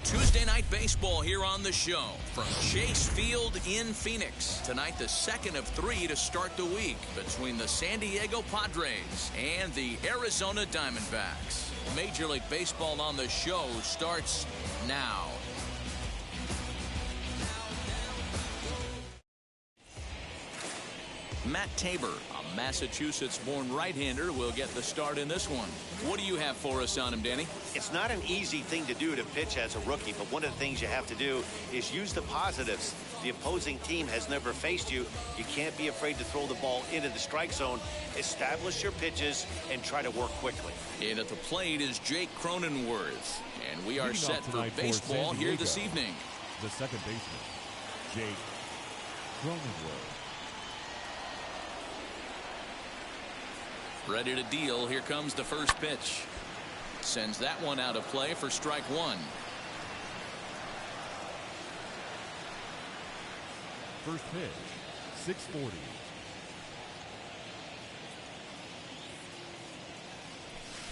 Tuesday night baseball here on the show from Chase Field in Phoenix. Tonight, the second of three to start the week between the San Diego Padres and the Arizona Diamondbacks. Major League Baseball on the show starts now. Matt Tabor, a Massachusetts-born right-hander, will get the start in this one. What do you have for us on him, Danny? It's not an easy thing to do to pitch as a rookie, but one of the things you have to do is use the positives. The opposing team has never faced you. You can't be afraid to throw the ball into the strike zone. Establish your pitches and try to work quickly. And at the plate is Jake Cronenworth. And we are set for baseball here this evening. The second baseman, Jake Cronenworth. Ready to deal. Here comes the first pitch. Sends that one out of play for strike one. First pitch, 640.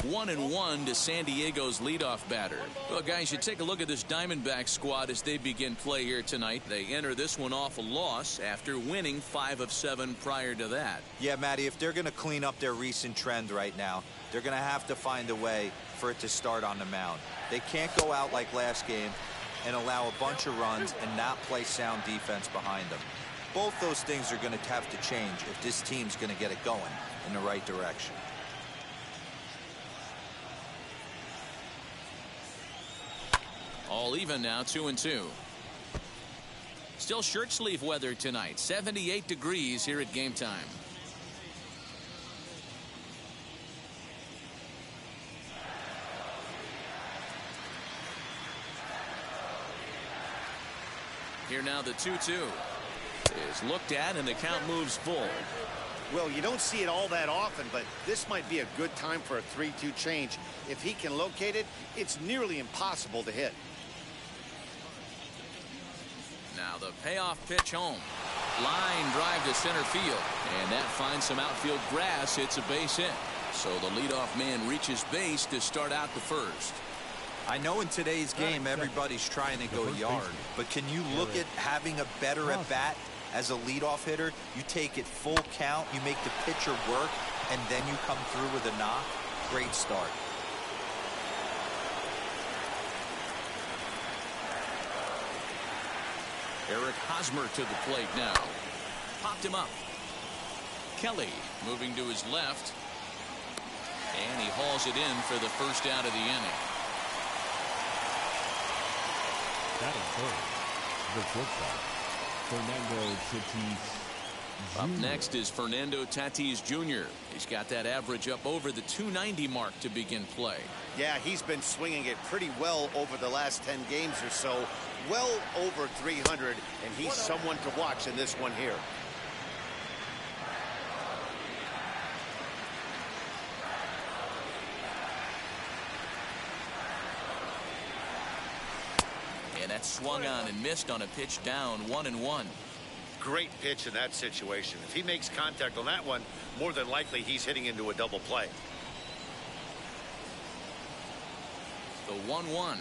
1-1 to San Diego's leadoff batter. Well, guys, you take a look at this Diamondback squad as they begin play here tonight. They enter this one off a loss after winning 5 of 7 prior to that. Yeah, Matty, if they're going to clean up their recent trend right now, they're going to have to find a way for it to start on the mound. They can't go out like last game and allow a bunch of runs and not play sound defense behind them. Both those things are going to have to change if this team's going to get it going in the right direction. All even now, 2-2. Still shirt sleeve weather tonight. 78 degrees here at game time. Here now the 2-2 is looked at and the count moves full. Well, you don't see it all that often, but this might be a good time for a 3-2 change. If he can locate it, it's nearly impossible to hit. Now the payoff pitch home. Line drive to center field. And that finds some outfield grass. It's a base hit. So the leadoff man reaches base to start out the first. I know in today's game everybody's trying to go yard, but can you look at having a better at bat as a leadoff hitter? You take it full count, you make the pitcher work, and then you come through with a knock. Great start. Eric Hosmer to the plate now. Popped him up. Kelly moving to his left. And he hauls it in for the first out of the inning. That is third. The shortstop, Fernando Tatis Jr. Up next is Fernando Tatis Jr. He's got that average up over the 290 mark to begin play. Yeah, he's been swinging it pretty well over the last 10 games or so. Well over 300, and he's someone to watch in this one here. And that swung on and missed on a pitch down, 1-1. Great pitch in that situation. If he makes contact on that one, more than likely he's hitting into a double play. The 1-1.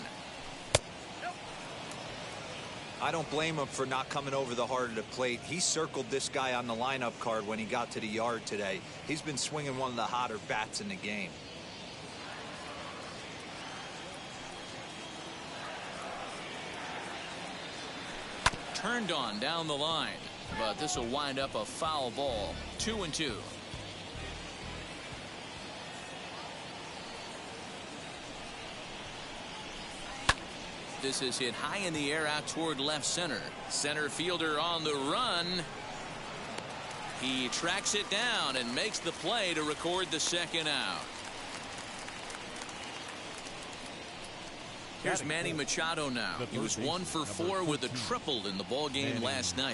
I don't blame him for not coming over the heart of the plate. He circled this guy on the lineup card when he got to the yard today. He's been swinging one of the hotter bats in the game. Turned on down the line, but this will wind up a foul ball. 2-2. This is hit high in the air out toward left center. Center fielder on the run. He tracks it down and makes the play to record the second out. Here's Manny Machado now. He was 1 for 4 with a triple in the ball game last night.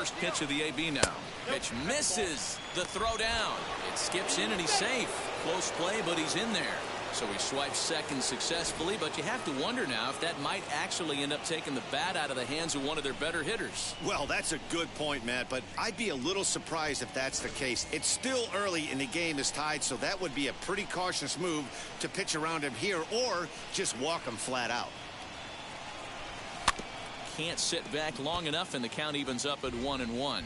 First pitch of the AB now. Pitch misses the throw down. It skips in and he's safe. Close play, but he's in there. So he swipes second successfully, but you have to wonder now if that might actually end up taking the bat out of the hands of one of their better hitters. Well, that's a good point, Matt, but I'd be a little surprised if that's the case. It's still early and the game is tied, so that would be a pretty cautious move to pitch around him here or just walk him flat out. Can't sit back long enough, and the count evens up at 1-1.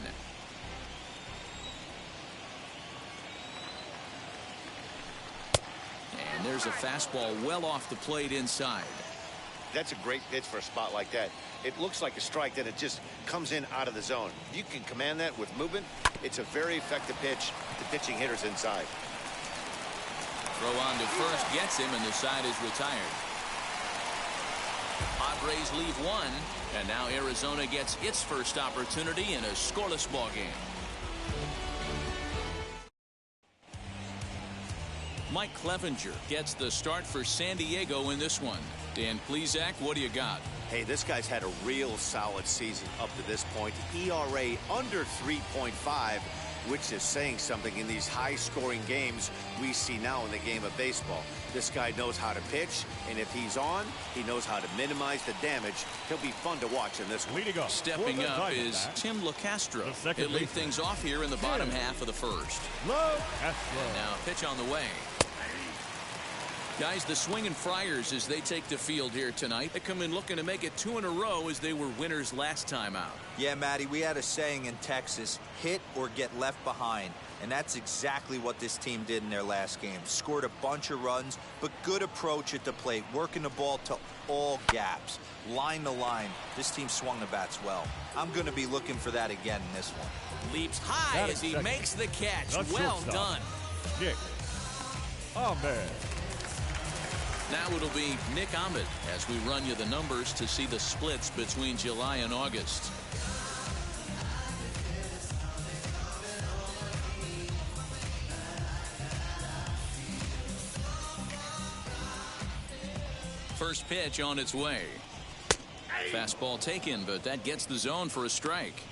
And there's a fastball well off the plate inside. That's a great pitch for a spot like that. It looks like a strike, then it just comes in out of the zone. If you can command that with movement, it's a very effective pitch to pitching hitters inside. Throw on to first gets him, and the side is retired. Padres leave one, and now Arizona gets its first opportunity in a scoreless ball game. Mike Clevenger gets the start for San Diego in this one. Dan Plesac, what do you got? Hey, this guy's had a real solid season up to this point. ERA under 3.5, which is saying something in these high-scoring games we see now in the game of baseball. This guy knows how to pitch, and if he's on, he knows how to minimize the damage. He'll be fun to watch in this one. Stepping up is Tim LeCastro. He'll lead things off here in the bottom half of the first. And now a pitch on the way. Guys, the Swinging Friars, as they take the field here tonight, they come in looking to make it 2 in a row as they were winners last time out. Yeah, Matty, we had a saying in Texas, hit or get left behind. And that's exactly what this team did in their last game. Scored a bunch of runs, but good approach at the plate, working the ball to all gaps. Line to line, this team swung the bats well. I'm going to be looking for that again in this one. Leaps high as he makes the catch. Well done. Nick Ahmed. Now it'll be Nick Ahmed as we run you the numbers to see the splits between July and August. First pitch on its way. Fastball taken, but that gets the zone for a strike.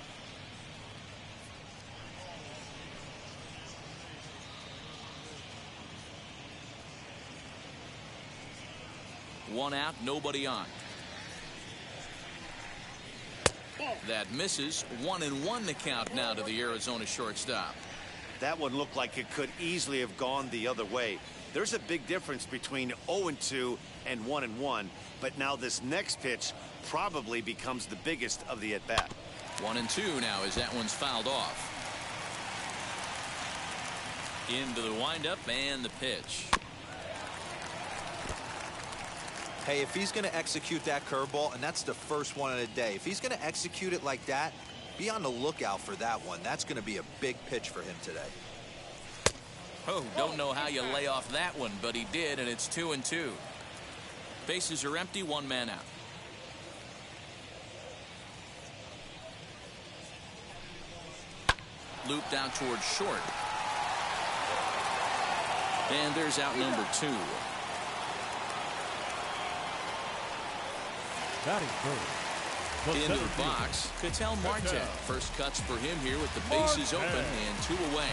One out, nobody on. That misses. 1-1 the count now to the Arizona shortstop. That one looked like it could easily have gone the other way. There's a big difference between 0-2 and 1-1, but now this next pitch probably becomes the biggest of the at-bat. 1-2 now as that one's fouled off. Into the windup and the pitch. Hey, if he's going to execute that curveball, and that's the first one of the day, if he's going to execute it like that, be on the lookout for that one. That's going to be a big pitch for him today. Oh, don't know how you lay off that one, but he did, and it's 2-2. Bases are empty, one man out. Looped out towards short. And there's out number 2. Into the box, Ketel Marte. First cuts for him here with the bases open and 2 away.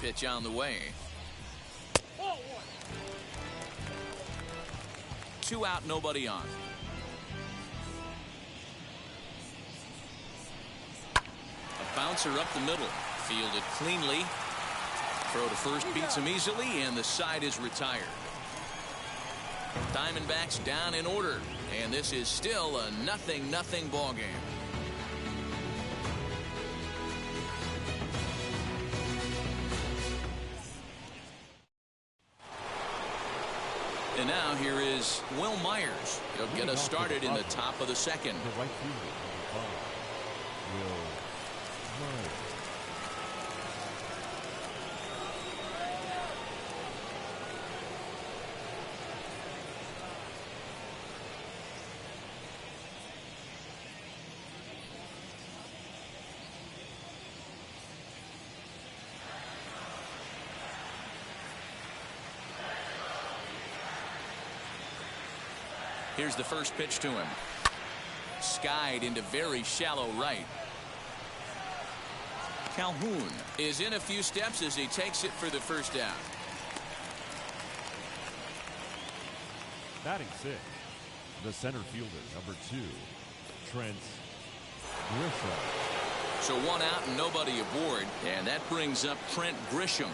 Pitch on the way. 2 out, nobody on. Bouncer up the middle, fielded cleanly. Throw to first beats him easily, and the side is retired. Diamondbacks down in order, and this is still a 0-0 ball game. And now here is Will Myers. He'll get us started in the top of the second. The right fielder, Will Myers. Here's the first pitch to him. Skied into very shallow right. Calhoun is in a few steps as he takes it for the first down. Batting sixth, the center fielder, number 2, Trent Grisham. So one out and nobody aboard, and that brings up Trent Grisham.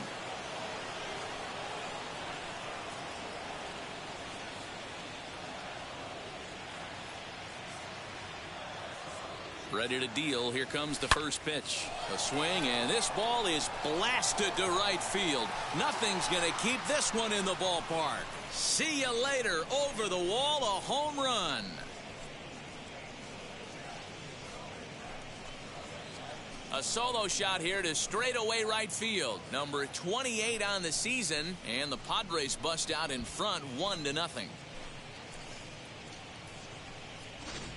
Ready to deal. Here comes the first pitch. A swing, and this ball is blasted to right field. Nothing's going to keep this one in the ballpark. See you later. Over the wall, a home run. A solo shot here to straightaway right field. Number 28 on the season, and the Padres bust out in front 1-0.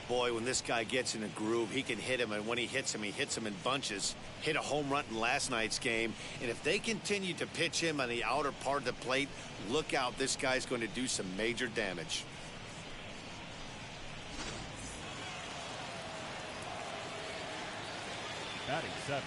Boy, when this guy gets in a groove, he can hit him, and when he hits him in bunches. Hit a home run in last night's game, and if they continue to pitch him on the outer part of the plate, look out, this guy's going to do some major damage. Batting seventh,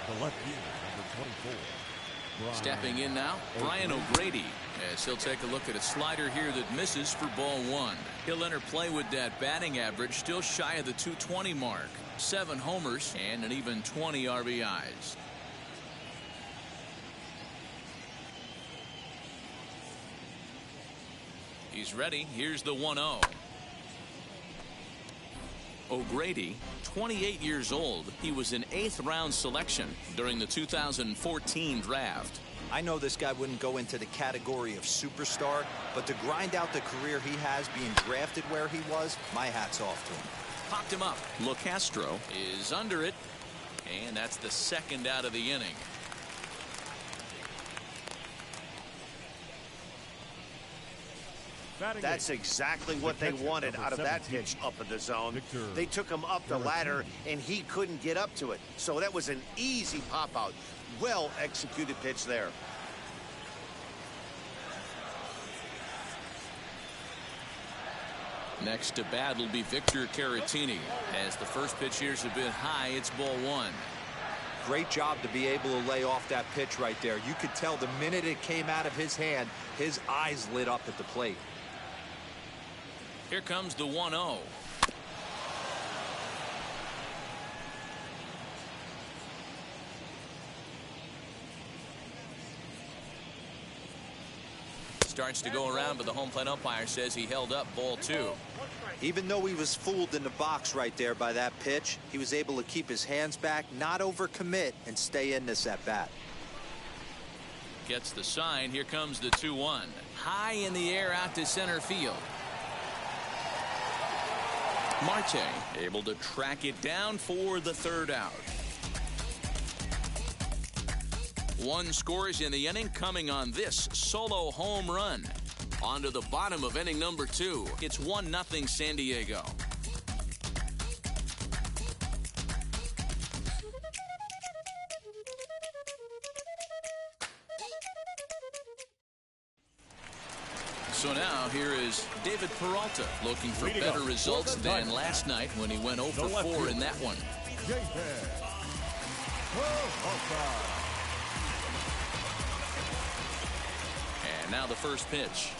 the left fielder, number 24. Stepping in now, Brian O'Grady, as he'll take a look at a slider here that misses for ball 1. He'll enter play with that batting average still shy of the 220 mark. 7 homers and an even 20 RBIs. He's ready. Here's the 1-0. O'Grady, 28 years old. He was an 8th round selection during the 2014 draft. I know this guy wouldn't go into the category of superstar, but to grind out the career he has being drafted where he was, my hat's off to him. Popped him up. LeCastro is under it, and that's the second out of the inning. That's exactly what they wanted out of that pitch up in the zone. They took him up the ladder, and he couldn't get up to it. So that was an easy pop-out. Well-executed pitch there. Next to bat will be Victor Caratini. As the first pitch here's a bit high, it's ball 1. Great job to be able to lay off that pitch right there. You could tell the minute it came out of his hand, his eyes lit up at the plate. Here comes the 1-0. Starts to go around, but the home plate umpire says he held up ball 2. Even though he was fooled in the box right there by that pitch, he was able to keep his hands back, not overcommit, and stay in this at bat. Gets the sign. Here comes the 2-1. High in the air out to center field. Marte able to track it down for the 3rd out. 1 scores in the inning, coming on this solo home run. On to the bottom of inning number 2. It's 1-0 San Diego. So now here is David Peralta looking for better results than last night when he went 0 for 4 in that one. And now the first pitch,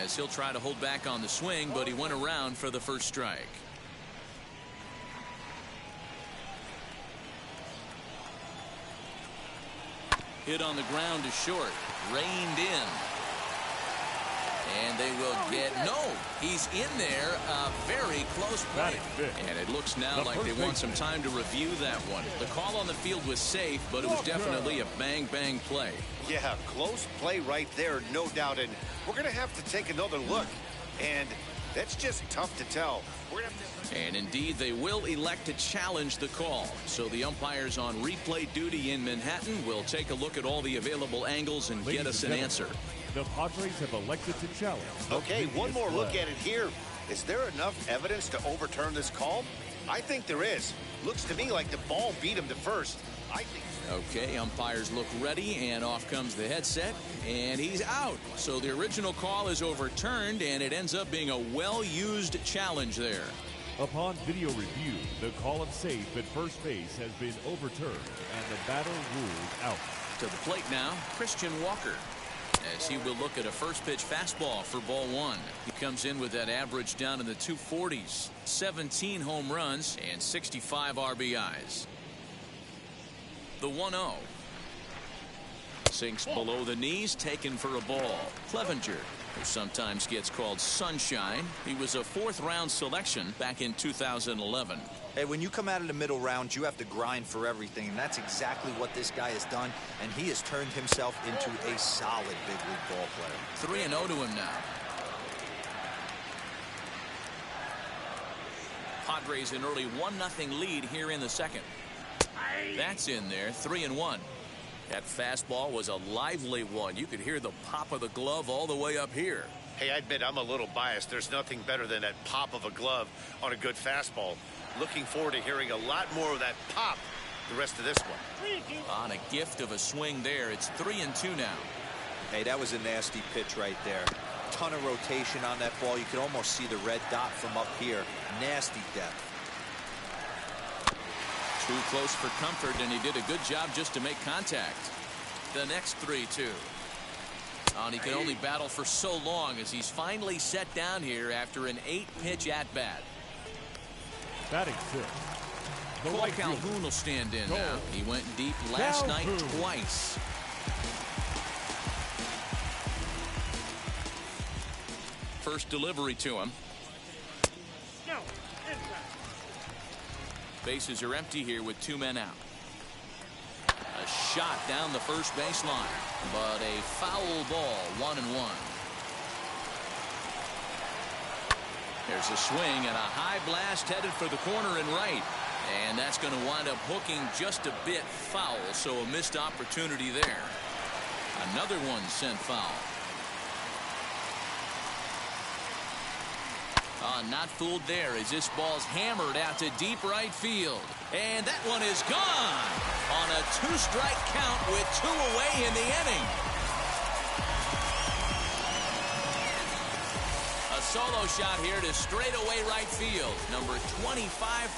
as he'll try to hold back on the swing, but he went around for the first strike. Hit on the ground to short, reined in. And they will get, no, he's in there, a very close play. And it looks now like they want some time to review that one. The call on the field was safe, but it was definitely a bang-bang play. Yeah, close play right there, no doubt. And we're going to have to take another look. And that's just tough to tell. And indeed, they will elect to challenge the call. So the umpires on replay duty in Manhattan will take a look at all the available angles and get us an answer. The Padres have elected to challenge. Okay, one more look at it here. Is there enough evidence to overturn this call? I think there is. Looks to me like the ball beat him to first. I think Okay, umpires look ready, and off comes the headset, and he's out. So the original call is overturned, and it ends up being a well-used challenge there. Upon video review, the call of safe at first base has been overturned, and the batter ruled out. To the plate now, Christian Walker, as he will look at a first pitch fastball for ball one. He comes in with that average down in the 240s, 17 home runs, and 65 RBIs. The 1-0. Sinks below the knees, taken for a ball. Clevenger, who sometimes gets called Sunshine. He was a fourth-round selection back in 2011. Hey, when you come out of the middle round, you have to grind for everything, and that's exactly what this guy has done, and he has turned himself into a solid big league ball player. 3-0 to him now. Padres an early 1-0 lead here in the second. That's in there, 3-1. That fastball was a lively one. You could hear the pop of the glove all the way up here. Hey, I admit I'm a little biased. There's nothing better than that pop of a glove on a good fastball. Looking forward to hearing a lot more of that pop the rest of this one. On a gift of a swing there, it's 3-2 now. Hey, that was a nasty pitch right there. Ton of rotation on that ball. You could almost see the red dot from up here. Nasty depth. Too close for comfort, and he did a good job just to make contact. The next 3-2. And he can only battle for so long as he's finally set down here after an 8-pitch at-bat. Batting fifth. Cole Calhoun will stand in now. He went deep last night twice. First delivery to him. Bases are empty here with 2 men out. A shot down the first baseline, but a foul ball, 1-1. There's a swing and a high blast headed for the corner and right. And that's going to wind up hooking just a bit foul, so a missed opportunity there. Another one sent foul. Not fooled there as this ball's hammered out to deep right field. And that one is gone on a 2-strike count with 2 away in the inning. A solo shot here to straightaway right field. Number 25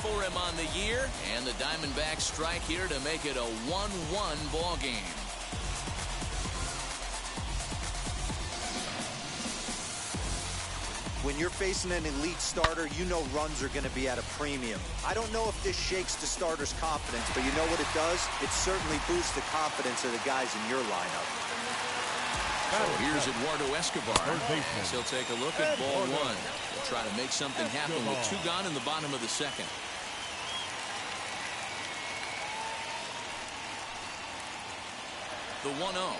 for him on the year. And the Diamondbacks strike here to make it a 1-1 ball game. When you're facing an elite starter, you know runs are going to be at a premium. I don't know if this shakes the starter's confidence, but you know what it does? It certainly boosts the confidence of the guys in your lineup. So here's Eduardo Escobar, as he'll take a look at ball one. He'll try to make something happen with 2 gone in the bottom of the second. The 1-0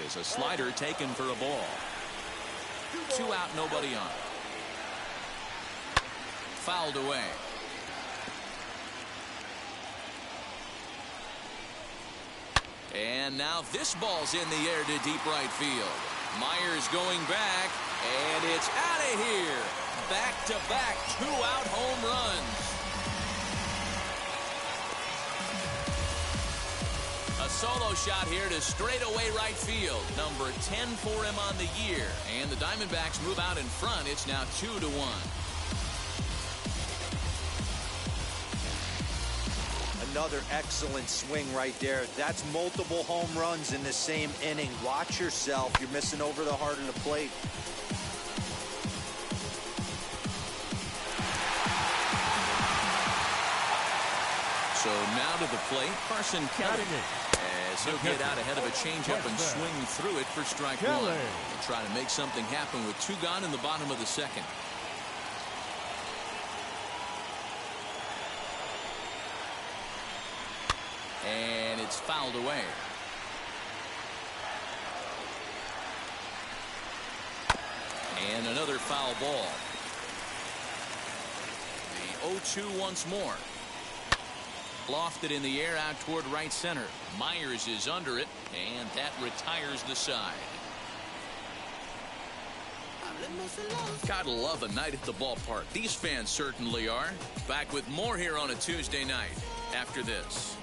is a slider taken for a ball. 2 out, nobody on. Fouled away. And now this ball's in the air to deep right field. Myers going back, and it's out of here. Back-to-back 2-out home runs. A solo shot here to straightaway right field. Number 10 for him on the year. And the Diamondbacks move out in front. It's now 2-1. Another excellent swing right there. That's multiple home runs in the same inning. Watch yourself. You're missing over the heart of the plate. So now to the plate, Carson Kelly. As he'll get out ahead of a changeup and swing through it for strike one. He'll try to make something happen with 2 gone in the bottom of the second. And it's fouled away. And another foul ball. The 0-2 once more. Lofted in the air out toward right center. Myers is under it, and that retires the side. Gotta love a night at the ballpark. These fans certainly are. Back with more here on a Tuesday night after this.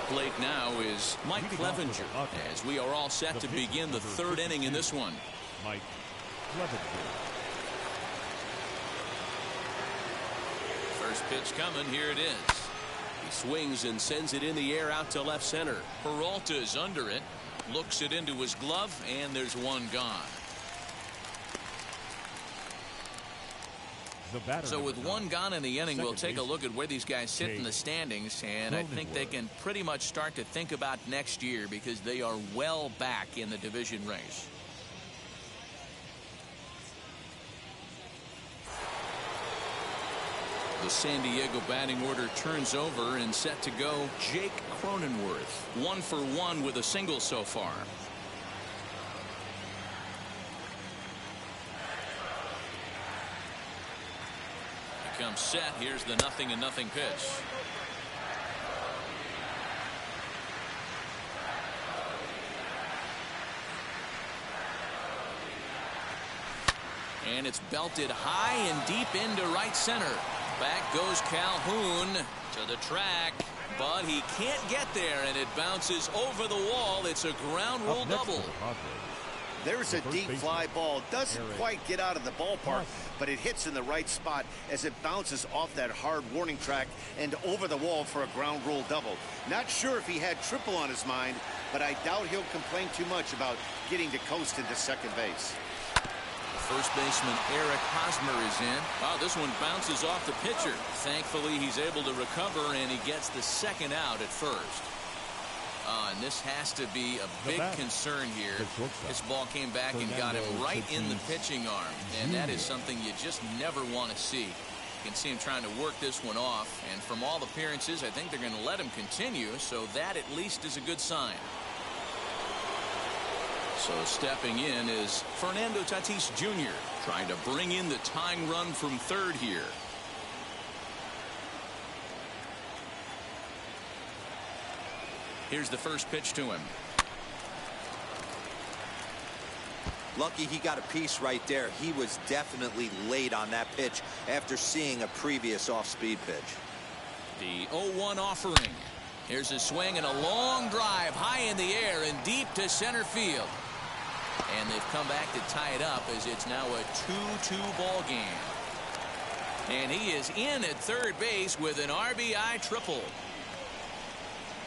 Plate now is Mike Clevenger, as we are all set to begin the third inning in this one. Mike Clevenger. First pitch coming. Here it is. He swings and sends it in the air out to left center. Peralta is under it. Looks it into his glove, and there's one gone. So with one gone in the inning, we'll take a look at where these guys sit in the standings, and I think they can pretty much start to think about next year because they are well back in the division race. The San Diego batting order turns over, and set to go Jake Cronenworth. 1 for 1 with a single so far. Comes set. Here's the 0-0 pitch. And it's belted high and deep into right center. Back goes Calhoun to the track, but he can't get there, and it bounces over the wall. It's a ground rule double. There's a deep fly ball. Doesn't quite get out of the ballpark, but it hits in the right spot as it bounces off that hard warning track and over the wall for a ground rule double. Not sure if he had triple on his mind, but I doubt he'll complain too much about getting to coast into second base. First baseman Eric Hosmer is in. Oh, this one bounces off the pitcher. Thankfully, he's able to recover, and he gets the second out at first. And this has to be a big concern here. This ball came back and got him right in the pitching arm, and that is something you just never want to see. You can see him trying to work this one off, and from all appearances, I think they're going to let him continue, so that at least is a good sign. So stepping in is Fernando Tatis Jr., trying to bring in the tying run from third here. Here's the first pitch to him. Lucky he got a piece right there. He was definitely late on that pitch after seeing a previous off-speed pitch. The 0-1 offering. Here's a swing and a long drive high in the air and deep to center field. And they've come back to tie it up as it's now a 2-2 ball game. And he is in at third base with an RBI triple.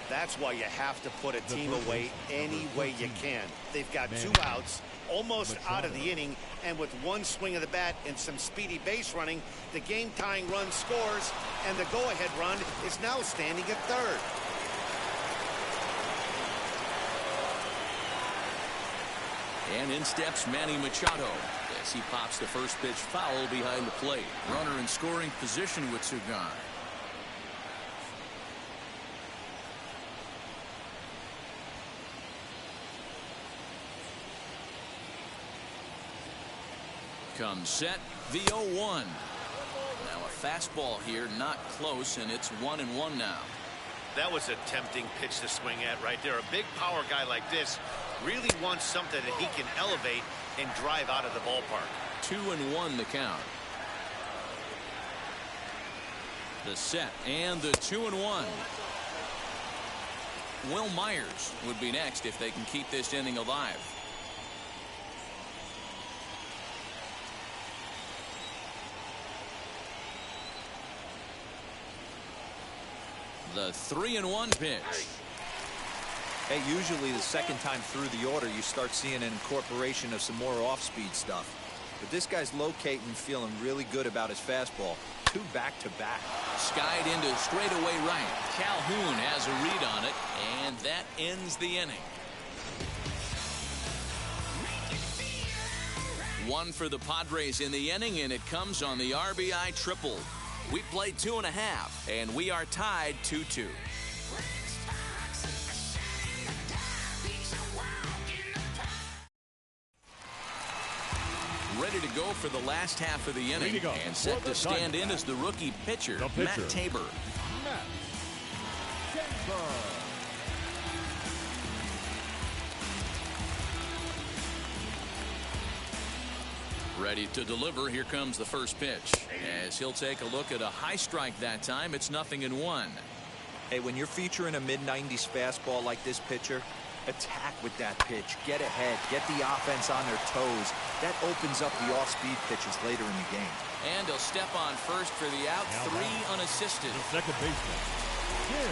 That's why you have to put a team away any way you can. They've got 2 outs, almost out of the inning, and with one swing of the bat and some speedy base running, the game-tying run scores, and the go-ahead run is now standing at third. And in steps Manny Machado as he pops the first pitch foul behind the plate. Runner in scoring position with 2 gone. Comes set, the 0-1. Now a fastball here, not close, and it's 1-1 now. That was a tempting pitch to swing at right there. A big power guy like this really wants something that he can elevate and drive out of the ballpark. 2-1 the count. The set and the 2-1. Will Myers would be next if they can keep this inning alive. The 3-1 pitch. Hey, usually the second time through the order, you start seeing an incorporation of some more off-speed stuff. But this guy's locating, feeling really good about his fastball. 2 back-to-back. Skied into straightaway right. Calhoun has a read on it, and that ends the inning. 1 for the Padres in the inning, and it comes on the RBI triple. We played 2.5, and we are tied 2-2. Ready to go for the last half of the inning, and set to stand in as the rookie pitcher, Matt Tabor. Ready to deliver. Here comes the first pitch as he'll take a look at a high strike that time. It's 0-1. Hey, when you're featuring a mid-90s fastball like this pitcher, attack with that pitch. Get ahead. Get the offense on their toes. That opens up the off-speed pitches later in the game. And he'll step on first for the out. Now 3 back. unassisted. The second baseman. Yeah.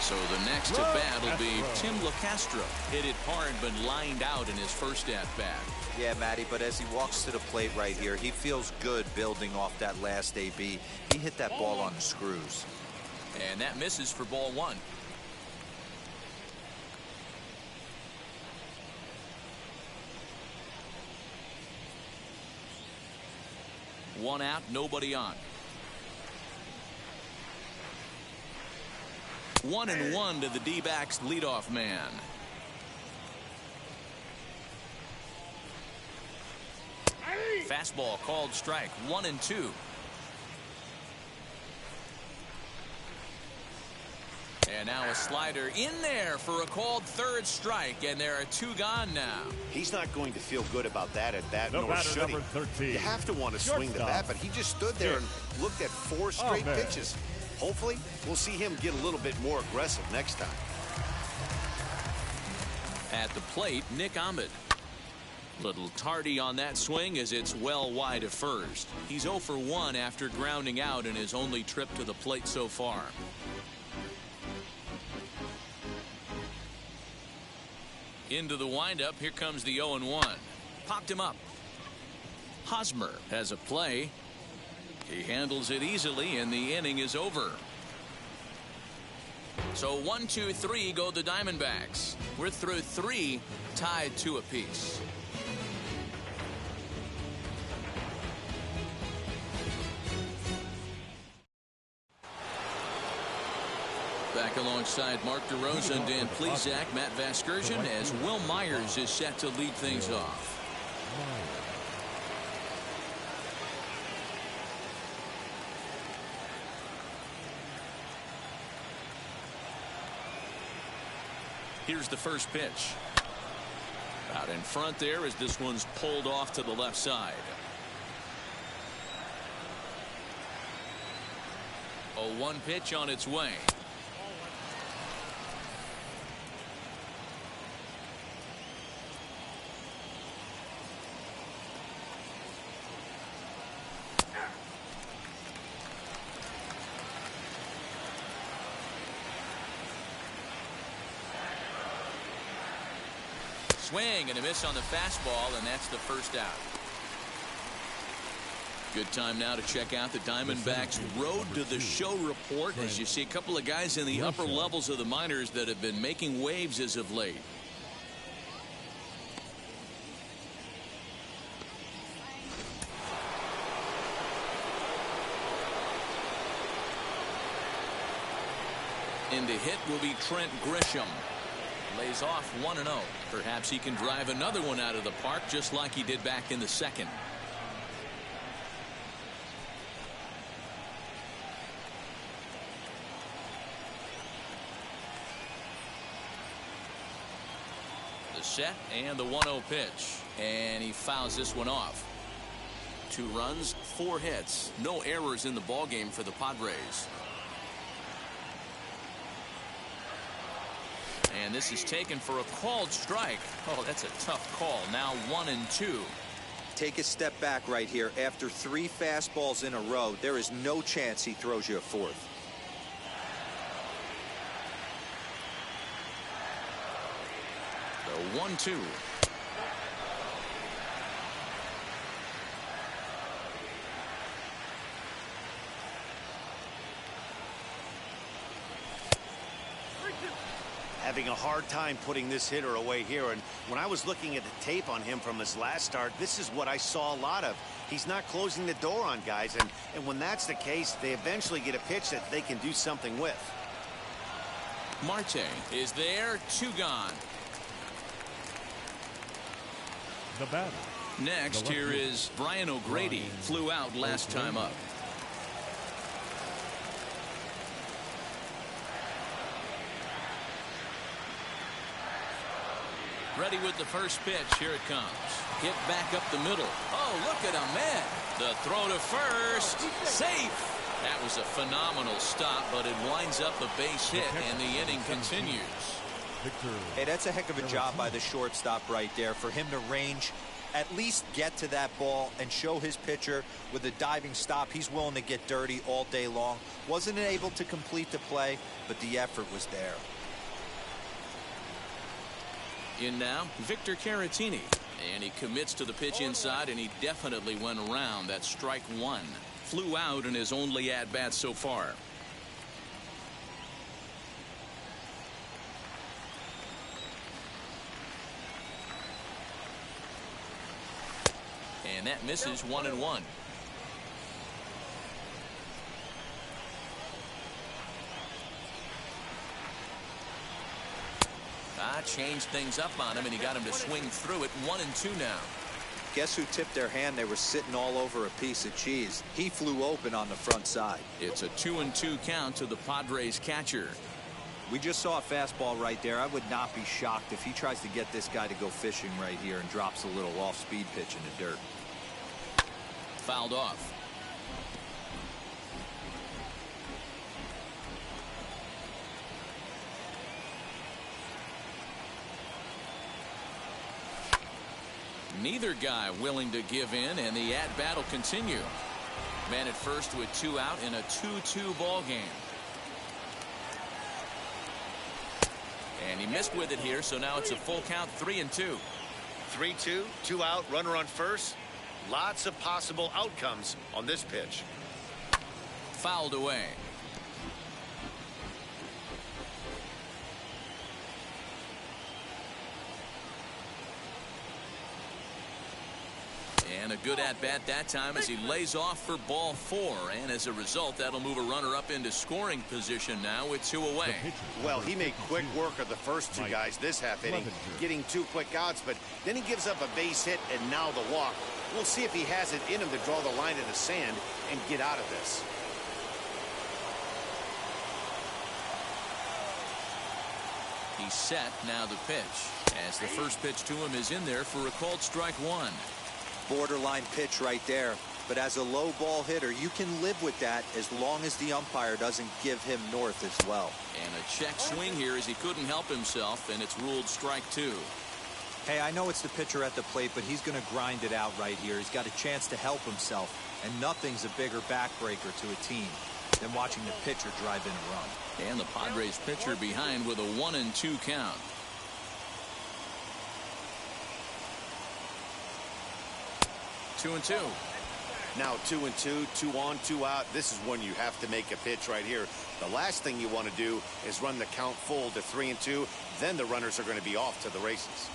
So the next at bat will be Tim LaCastro. Hit it hard but lined out in his first at bat. Yeah, Matty, but as he walks to the plate right here, he feels good building off that last AB. He hit that ball on the screws. And that misses for ball 1. One out, nobody on. 1-1 to the D-backs leadoff man. Fastball called strike. 1-2. And now a slider in there for a called third strike, and there are 2 gone now. He's not going to feel good about that at bat, The nor batter, should he. number 13. You have to want to swing the bat, but he just stood there and looked at 4 straight man. pitches. Hopefully, we'll see him get a little bit more aggressive next time. At the plate, Nick Ahmed. Little tardy on that swing as it's well wide of first. He's 0 for 1 after grounding out in his only trip to the plate so far. Into the windup, here comes the 0-1. Popped him up. Hosmer has a play. He handles it easily, and the inning is over. So 1, 2, 3 go the Diamondbacks. We're through 3, tied 2 apiece. Back alongside Mark DeRosa, Dan Plesac, Matt Vasgersian, as Will Myers is set to lead things off. Here's the first pitch. Out in front there as this one's pulled off to the left side. A 1 pitch on its way. Swing and a miss on the fastball, and that's the first out. Good time now to check out the Diamondbacks Road to the Show report, as you see a couple of guys in the upper levels of the minors that have been making waves as of late. In to hit will be Trent Grisham. Lays off 1-0. Perhaps he can drive another one out of the park just like he did back in the second. The set and the 1-0 pitch. And he fouls this one off. 2 runs, 4 hits. No errors in the ballgame for the Padres. And this is taken for a called strike. Oh, that's a tough call. Now 1-2. Take a step back right here. After 3 fastballs in a row, there is no chance he throws you a 4th. The 1-2. Having a hard time putting this hitter away here, and when I was looking at the tape on him from his last start, this is what I saw a lot of. He's not closing the door on guys, and when that's the case, they eventually get a pitch that they can do something with. Marte is there, 2 gone. The batter. Next, here is Brian O'Grady. Flew out last time up. Ready with the first pitch. Here it comes. Hit back up the middle. Oh, look at him, man. The throw to first. Safe. That was a phenomenal stop, but it winds up a base hit, and the inning continues. Hey, that's a heck of a job by the shortstop right there for him to range, at least get to that ball and show his pitcher with a diving stop. He's willing to get dirty all day long. Wasn't able to complete the play, but the effort was there. In now, Victor Caratini. And he commits to the pitch inside, and he definitely went around. That's strike one. Flew out in his only at-bat so far. And that misses 1-1. Changed things up on him, and he got him to swing through it. 1-2 now. Guess who tipped their hand? They were sitting all over a piece of cheese. He flew open on the front side. It's a 2-2 count to the Padres catcher. We just saw a fastball right there. I would not be shocked if he tries to get this guy to go fishing right here and drops a little off-speed pitch in the dirt. Fouled off. Neither guy willing to give in, and the at-bat will continue. Man at first with 2 out in a 2-2 ball game. And he missed with it here, so now it's a full count, 3-2. 3-2, 2 out, runner on first. Lots of possible outcomes on this pitch. Fouled away. And a good at-bat that time as he lays off for ball 4. And as a result, that'll move a runner up into scoring position now with 2 away. Well, he made quick work of the first 2 guys this half inning, getting 2 quick outs, but then he gives up a base hit and now the walk. We'll see if he has it in him to draw the line in the sand and get out of this. He's set, now the pitch. As the first pitch to him is in there for a called strike 1. Borderline pitch right there, but as a low ball hitter, you can live with that as long as the umpire doesn't give him north as well. And a check swing here as he couldn't help himself, and it's ruled strike 2. Hey, I know it's the pitcher at the plate, but he's going to grind it out right here. He's got a chance to help himself, and nothing's a bigger backbreaker to a team than watching the pitcher drive in a run. And the Padres pitcher behind with a 1-2 count. Two and two. Now 2-2, 2 on, 2 out. This is when you have to make a pitch right here. The last thing you want to do is run the count full to 3-2. Then the runners are going to be off to the races.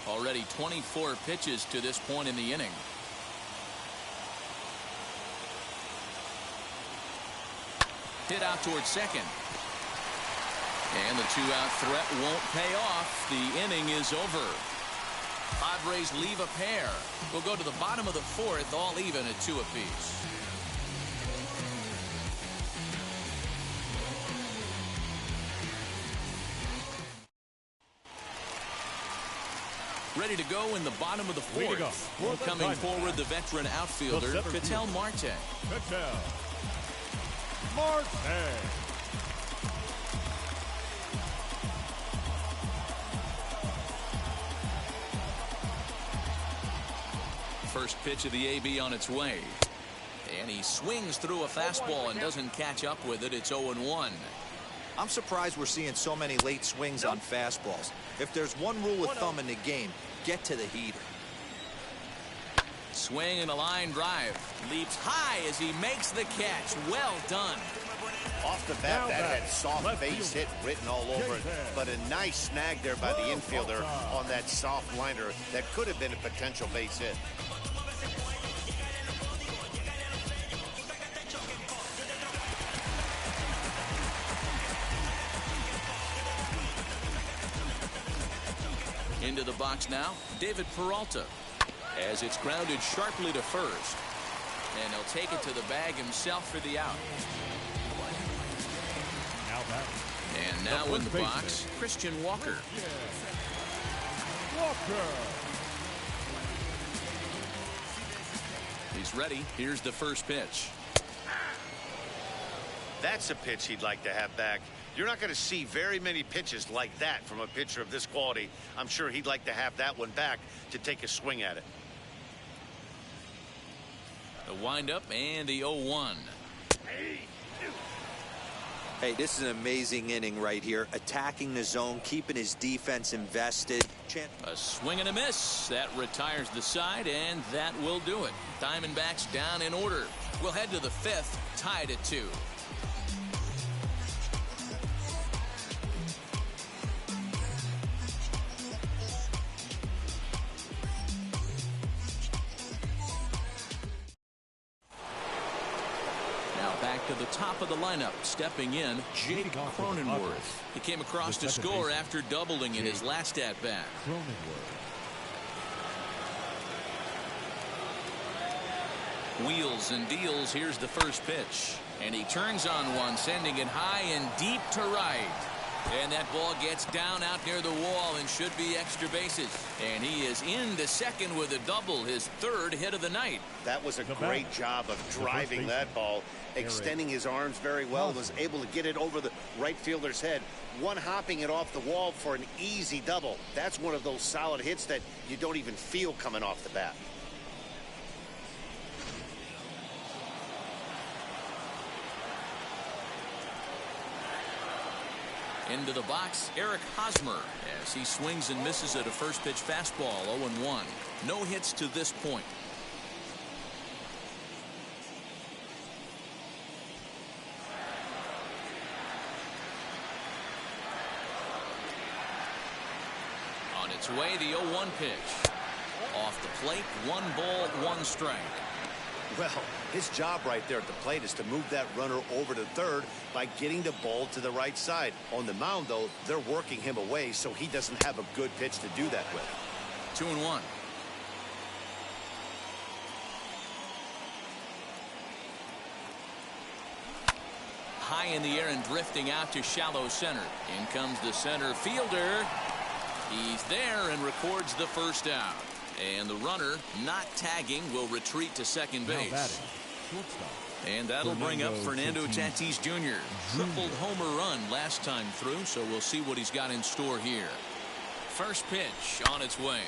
Already 24 pitches to this point in the inning. Hit out towards second. And the 2-out threat won't pay off. The inning is over. Padres leave a pair. We'll go to the bottom of the 4th, all even at 2 apiece. Ready to go in the bottom of the 4th. Coming forward, the veteran outfielder, Ketel Marte. Ketel Marte. First pitch of the AB on its way. And he swings through a fastball and doesn't catch up with it. It's 0-1. I'm surprised we're seeing so many late swings on fastballs. If there's one rule of thumb in the game, get to the heater. Swing and a line drive. Leaps high as he makes the catch. Well done. Off the bat, that had soft base hit written all over it, but a nice snag there by the infielder on that soft liner that could have been a potential base hit. Into the box now, David Peralta, as it's grounded sharply to first. And he'll take it to the bag himself for the out. And now in the box, Christian Walker. He's ready. Here's the first pitch. That's a pitch he'd like to have back. You're not going to see very many pitches like that from a pitcher of this quality. I'm sure he'd like to have that one back to take a swing at it. The windup and the 0-1. Hey, this is an amazing inning right here. Attacking the zone, keeping his defense invested. A swing and a miss. That retires the side, and that will do it. Diamondbacks down in order. We'll head to the fifth, tied at 2. To the top of the lineup, stepping in, Jake Cronenworth. He came across to score after doubling in his last at-bat. Wheels and deals. Here's the first pitch. And he turns on one, sending it high and deep to right. And that ball gets down out near the wall and should be extra bases. And he is into second with a double, his third hit of the night. That was a great job of driving that ball, extending his arms very well, was able to get it over the right fielder's head, one hopping it off the wall for an easy double. That's one of those solid hits that you don't even feel coming off the bat. Into the box, Eric Hosmer, as he swings and misses at a first pitch fastball, 0-1. No hits to this point. On its way, the 0-1 pitch. Off the plate, 1 ball, 1 strike. Well, his job right there at the plate is to move that runner over to third by getting the ball to the right side. On the mound, though, they're working him away, so he doesn't have a good pitch to do that with. 2-1. High in the air and drifting out to shallow center. In comes the center fielder. He's there and records the first out. And the runner, not tagging, will retreat to second base. And that'll bring up Fernando Tatis Jr. Tripled homer run last time through, so we'll see what he's got in store here. First pitch on its way.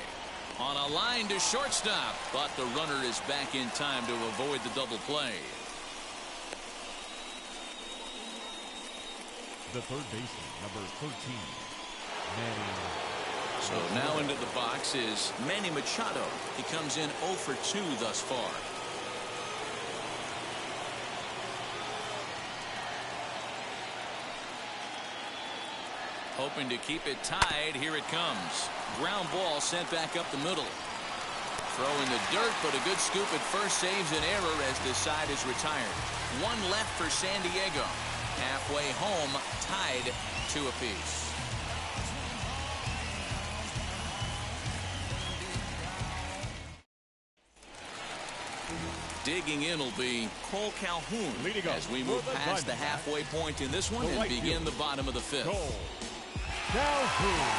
On a line to shortstop, but the runner is back in time to avoid the double play. The third baseman, number 13, Manny. So now into the box is Manny Machado. He comes in 0 for 2 thus far. Hoping to keep it tied. Here it comes. Ground ball sent back up the middle. Throw in the dirt, but a good scoop at first saves an error as this side is retired. 1 left for San Diego. Halfway home, tied 2 apiece. Digging in will be Cole Calhoun as we move past the halfway point in this one and begin the bottom of the 5th. Cole Calhoun.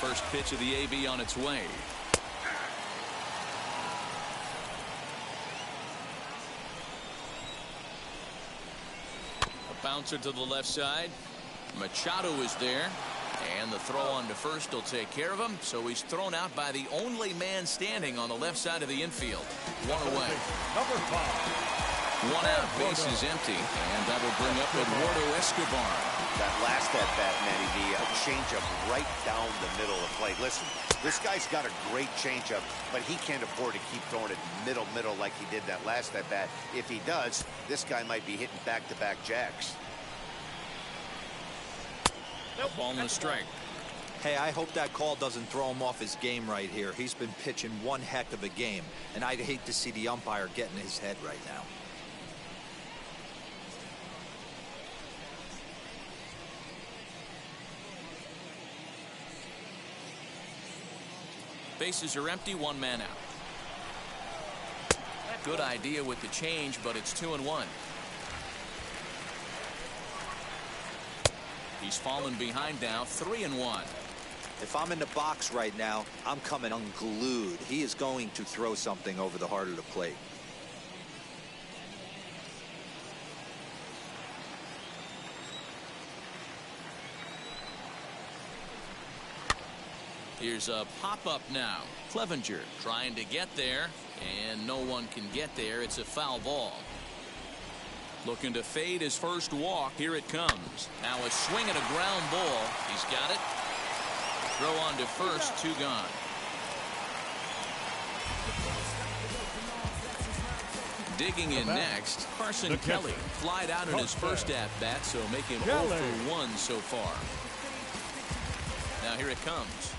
First pitch of the AB on its way. A bouncer to the left side. Machado is there. And the throw on to first will take care of him. So he's thrown out by the only man standing on the left side of the infield. 1 away. Number 5. 1 out, base is empty. And that'll bring up Eduardo Escobar. That last at-bat, Manny, the changeup right down the middle of the plate. Listen, this guy's got a great changeup, but he can't afford to keep throwing it middle like he did that last at-bat. If he does, this guy might be hitting back-to-back jacks. Ball and a strike. Hey, I hope that call doesn't throw him off his game right here. He's been pitching one heck of a game, and I'd hate to see the umpire get in his head right now. Bases are empty, 1 man out. Good idea with the change, but it's 2-1. He's fallen behind now, 3-1. If I'm in the box right now, I'm coming unglued. He is going to throw something over the heart of the plate. Here's a pop-up now. Clevenger trying to get there, and no one can get there. It's a foul ball. Looking to fade his first walk. Here it comes. Now a swing and a ground ball. He's got it. Throw on to first, 2 gone. Digging in next, Carson Kelly. Flied out in his first at-bat, so making 0 for 1 so far. Now here it comes.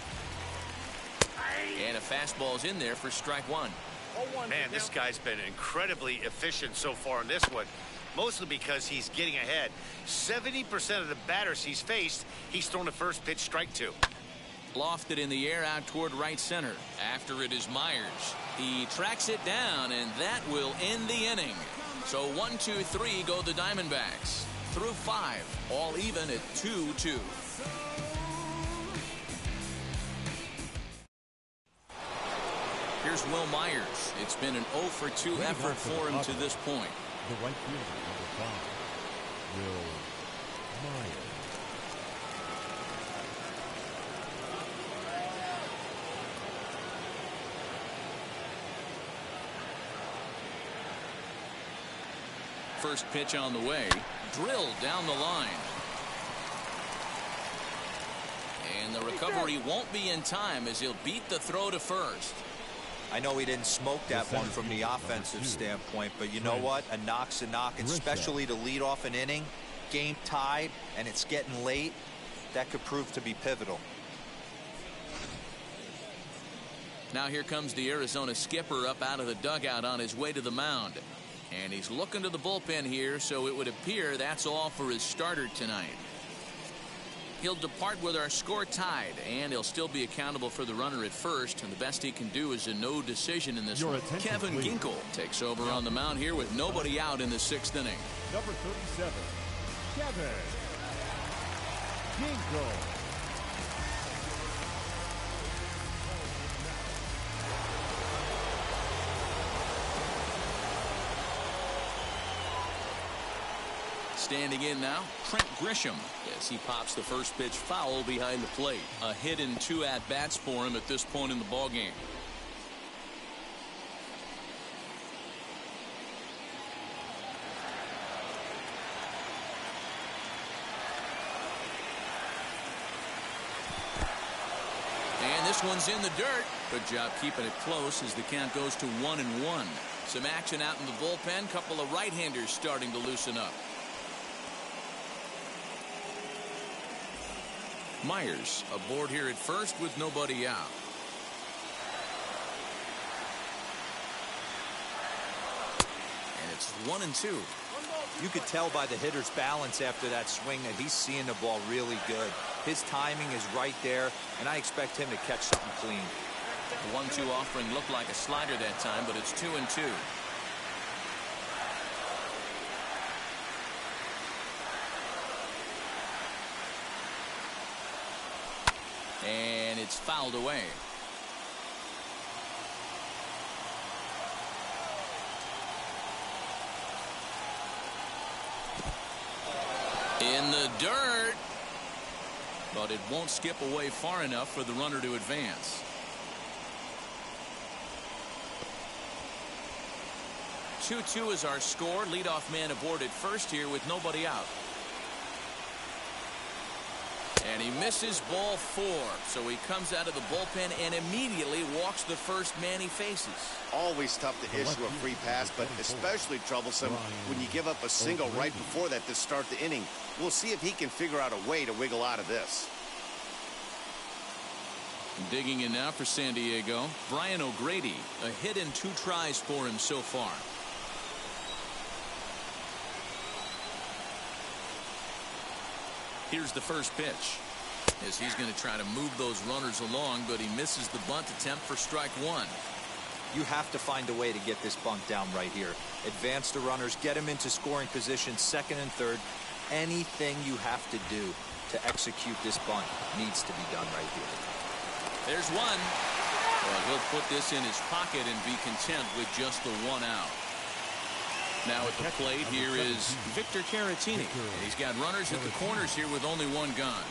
And a fastball's in there for strike 1. Man, this guy's been incredibly efficient so far in this one, mostly because he's getting ahead. 70% of the batters he's faced, he's thrown the first pitch, strike 2. Lofted in the air out toward right center. After it is Myers. He tracks it down, and that will end the inning. So 1, 2, 3 go the Diamondbacks. Through 5, all even at 2-2. Here's Will Myers. It's been an 0 for 2 effort for him to this point. The right fielder, number 5, Will Myers. First pitch on the way. Drilled down the line. And the recovery won't be in time as he'll beat the throw to first. I know he didn't smoke that one from the offensive standpoint, but you know what? A knock's a knock, especially to lead off an inning, game tied, and it's getting late. That could prove to be pivotal. Now here comes the Arizona skipper up out of the dugout on his way to the mound. And he's looking to the bullpen here, so it would appear that's all for his starter tonight. He'll depart with our score tied, and he'll still be accountable for the runner at first, and the best he can do is a no decision in this one. Kevin Ginkel takes over on the mound here with nobody out in the 6th inning. Number 37, Kevin Ginkel. Standing in now, Trent Grisham, as he pops the first pitch foul behind the plate. A hit and 2 at-bats for him at this point in the ballgame. And this one's in the dirt. Good job keeping it close as the count goes to 1-1. Some action out in the bullpen. Couple of right-handers starting to loosen up. Myers aboard here at first with nobody out. And it's 1-2. You could tell by the hitter's balance after that swing that he's seeing the ball really good. His timing is right there, and I expect him to catch something clean. The 1-2 offering looked like a slider that time, but it's 2-2. And it's fouled away. In the dirt. But it won't skip away far enough for the runner to advance. 2-2 is our score. Leadoff man aboard at first here with nobody out. And he misses ball 4, so he comes out of the bullpen and immediately walks the first man he faces. Always tough to issue a free pass, but especially troublesome when you give up a single right before that to start the inning. We'll see if he can figure out a way to wiggle out of this. Digging in now for San Diego, Brian O'Grady. A hit and 2 tries for him so far. Here's the first pitch, as he's going to try to move those runners along, but he misses the bunt attempt for strike 1. You have to find a way to get this bunt down right here. Advance the runners, get them into scoring position, 2nd and 3rd. Anything you have to do to execute this bunt needs to be done right here. There's one. Well, he'll put this in his pocket and be content with just the 1 out. Now at the plate here is Victor Caratini. He's got runners at the corners here with only 1 gone.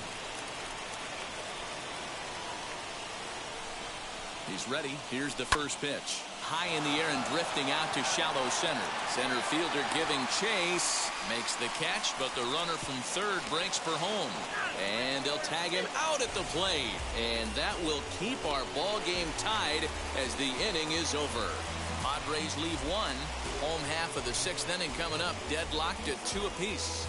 He's ready. Here's the first pitch. High in the air and drifting out to shallow center. Center fielder giving chase. Makes the catch, but the runner from third breaks for home. And they'll tag him out at the plate. And that will keep our ball game tied as the inning is over. Padres leave 1. Home half of the 6th inning coming up. Deadlocked at 2 apiece.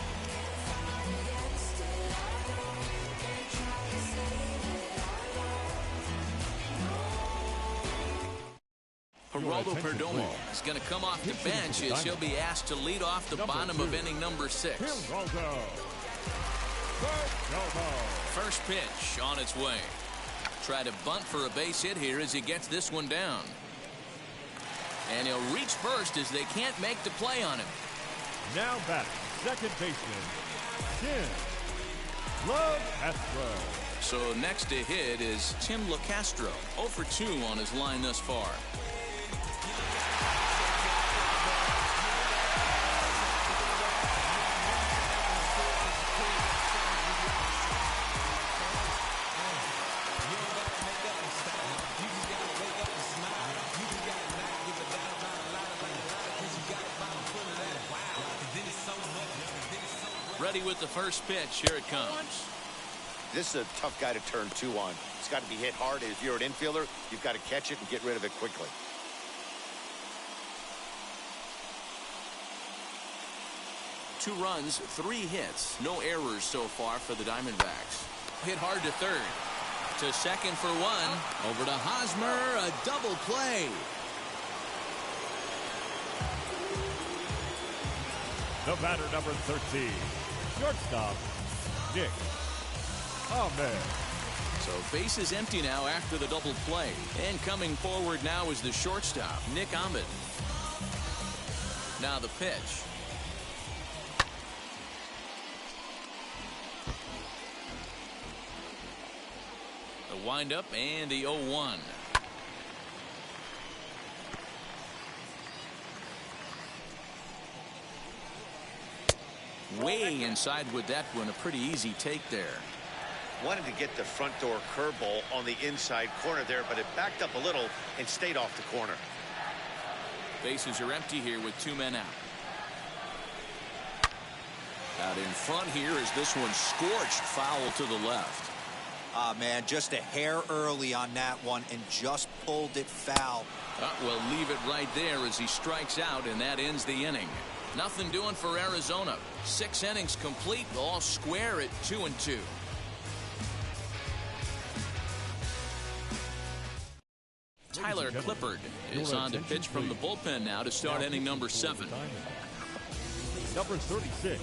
Geraldo Perdomo is going to come off the bench as he'll be asked to lead off the bottom of inning number 6. First pitch on its way. Try to bunt for a base hit here as he gets this one down. And he'll reach first as they can't make the play on him. Now back, second baseman, Tim LeCastro. So next to hit is Tim LeCastro. 0 for 2 on his line thus far. Ready with the first pitch. Here it comes. This is a tough guy to turn 2 on. It's got to be hit hard. If you're an infielder, you've got to catch it and get rid of it quickly. Two runs, 3 hits. No errors so far for the Diamondbacks. Hit hard to third. To second for 1. Over to Hosmer. A double play. The batter, number 13, shortstop, Nick Ahmed. So base is empty now after the double play. And coming forward now is the shortstop, Nick Ahmed. Now the pitch. The windup and the 0-1. Way inside with that one. A pretty easy take there. Wanted to get the front door curveball on the inside corner there, but it backed up a little and stayed off the corner. Bases are empty here with 2 men out. Out in front here is this one scorched foul to the left. Ah, man, just a hair early on that one and just pulled it foul. We'll leave it right there as he strikes out, and that ends the inning. Nothing doing for Arizona. 6 innings complete, all square at 2-2. Tyler Clippard is on to pitch from the bullpen now to start inning number 7. Number 36,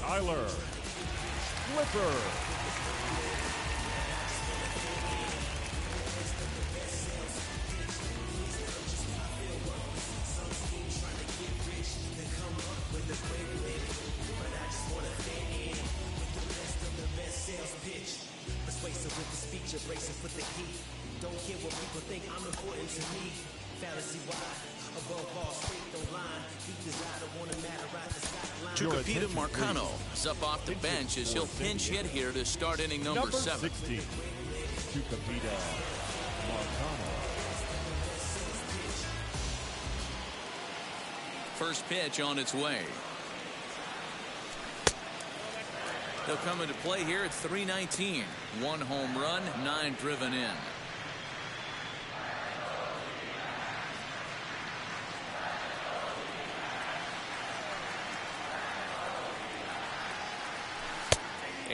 Tyler Clippard. Peter Marcano is up off the bench as he'll pinch hit here to start inning number 7. 16, Marcano. First pitch on its way. He'll come into play here at 319. 1 home run, 9 driven in.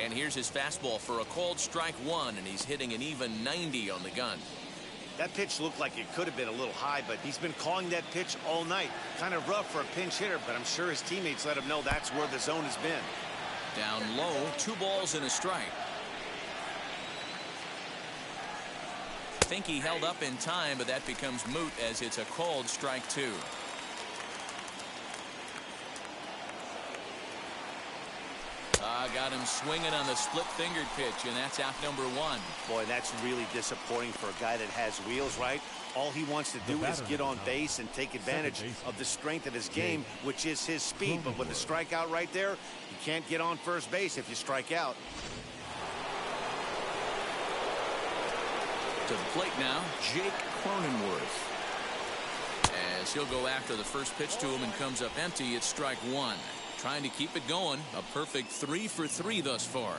And here's his fastball for a called strike 1, and he's hitting an even 90 on the gun. That pitch looked like it could have been a little high, but he's been calling that pitch all night. Kind of rough for a pinch hitter, but I'm sure his teammates let him know that's where the zone has been. Down low, 2 balls and a strike. Think he held up in time, but that becomes moot as it's a called strike 2. . Got him swinging on the split-fingered pitch, and that's out number one. Boy, that's really disappointing for a guy that has wheels, right? All he wants to do is get on base and take advantage of the strength of his game, which is his speed. But with the strikeout right there, you can't get on first base if you strike out. To the plate now, Jake Cronenworth. As he'll go after the first pitch to him and comes up empty, it's strike one. Trying to keep it going. A perfect 3 for 3 thus far.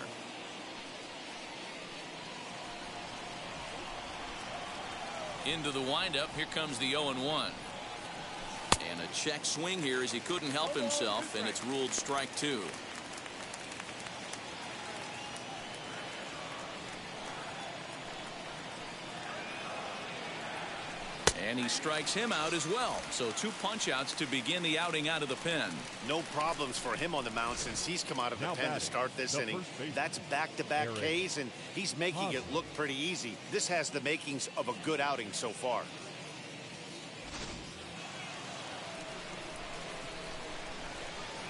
Into the windup. Here comes the 0-1. And a check swing here as he couldn't help himself, and it's ruled strike two. And he strikes him out as well. So 2 punch-outs to begin the outing out of the pen. No problems for him on the mound since he's come out of the pen to start this inning. That's back-to-back Ks, and he's making it look pretty easy. This has the makings of a good outing so far.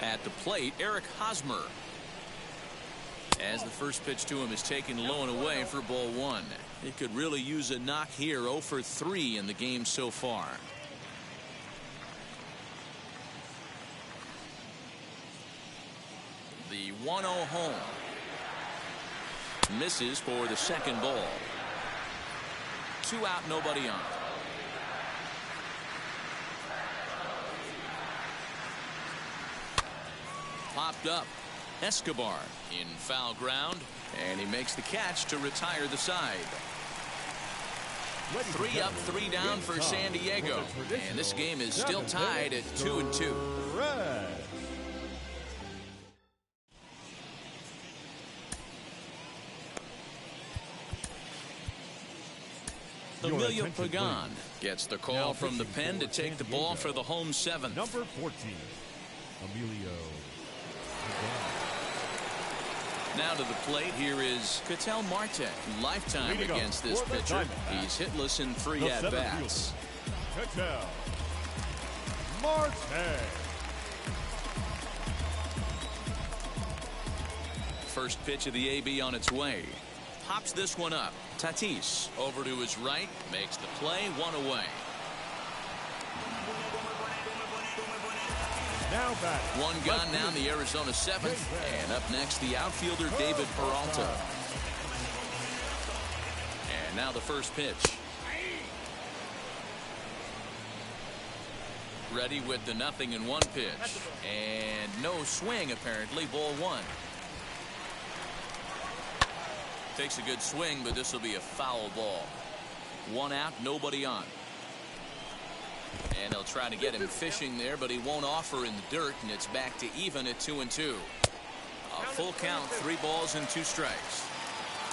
At the plate, Eric Hosmer. As the first pitch to him is taken low and away for ball one. It could really use a knock here. 0 for 3 in the game so far. The 1-0 home. Misses for the second ball. 2 out, nobody on. Popped up. Escobar in foul ground, and he makes the catch to retire the side. 3 up, 3 down for San Diego, and this game is still tied at 2-2. Emilio Pagan gets the call from the pen to take the ball for the home 7th. Number 14, Emilio Pagan. Now to the plate, here is Ketel Marte. Lifetime against this pitcher. He's hitless in 3 at-bats. Ketel Marte. First pitch of the AB on its way. Pops this one up. Tatis over to his right. Makes the play, 1 away. Now back. 1 gone now in the Arizona 7th. And up next, the outfielder David Peralta. And now the first pitch. Ready with the 0-1 pitch. And no swing, apparently. Ball 1. Takes a good swing, but this will be a foul ball. 1 out, nobody on. And they'll try to get him fishing there, but he won't offer in the dirt, and it's back to even at 2-2. A full count, 3 balls and 2 strikes.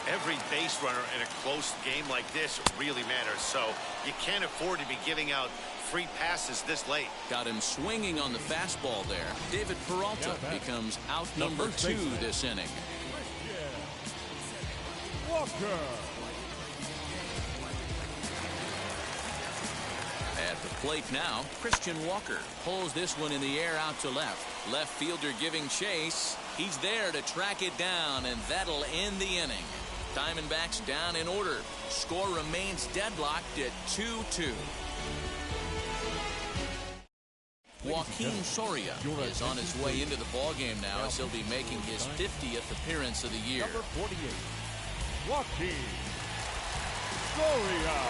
Every base runner in a close game like this really matters, so you can't afford to be giving out free passes this late. Got him swinging on the fastball there. David Peralta becomes out number 2 this inning. Walker. At the plate now, Christian Walker pulls this one in the air out to left. Left fielder giving chase. He's there to track it down, and that'll end the inning. Diamondbacks down in order. Score remains deadlocked at 2-2. Joaquin Soria is on his way into the ballgame now as he'll be making his 50th appearance of the year. Number 48, Joaquin Soria.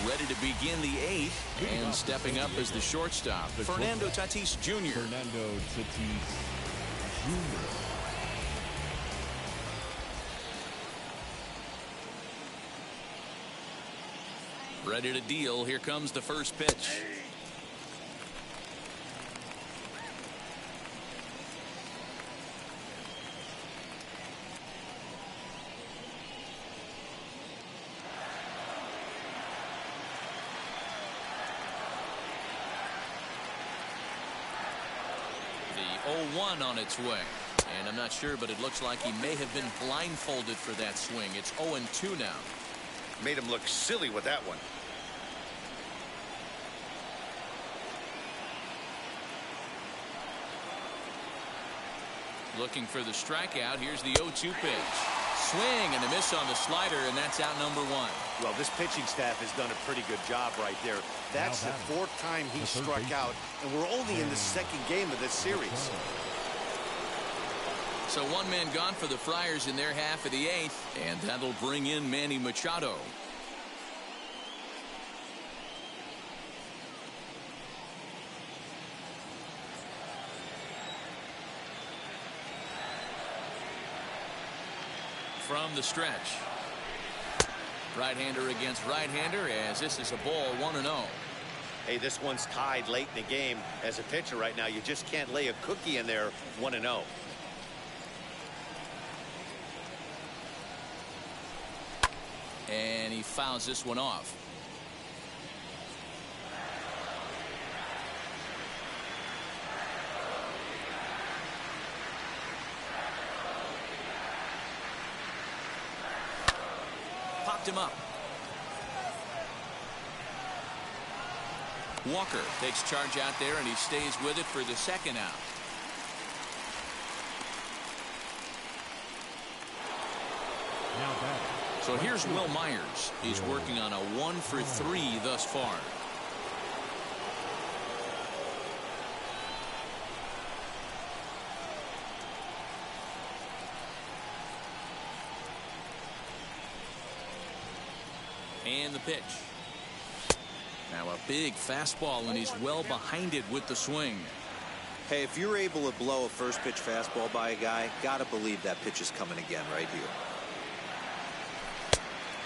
Ready to begin the 8th, and stepping up as the shortstop, Fernando Tatis Jr. Fernando Tatis Jr. Ready to deal. Here comes the first pitch. The 0-1 on its way. And I'm not sure, but it looks like he may have been blindfolded for that swing. It's 0-2 now. Made him look silly with that one. Looking for the strikeout. Here's the 0-2 pitch. Swing and a miss on the slider, and that's out number one. Well, this pitching staff has done a pretty good job right there. That's the fourth time he struck out, and we're only in the second game of this series. So one man gone for the Friars in their half of the eighth, and that'll bring in Manny Machado. From the stretch. Right-hander against right-hander, as this is a ball 1-0. Hey, this one's tied late in the game. As a pitcher right now, you just can't lay a cookie in there 1-0. And he fouls this one off. Popped him up. Walker takes charge out there, and he stays with it for the second out. So here's Will Myers. He's working on a 1-for-3 thus far. And the pitch. Now a big fastball, and he's well behind it with the swing. Hey, if you're able to blow a first pitch fastball by a guy, gotta believe that pitch is coming again right here.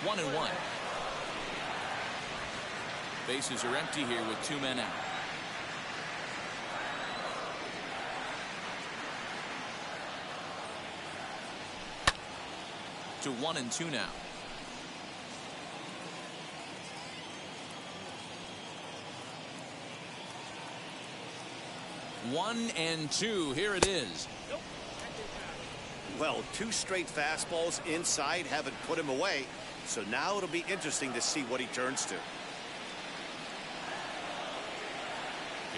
1-1. Bases are empty here with two men out. To 1-2 now. 1-2. Here it is. Well, two straight fastballs inside haven't put him away. So now it'll be interesting to see what he turns to.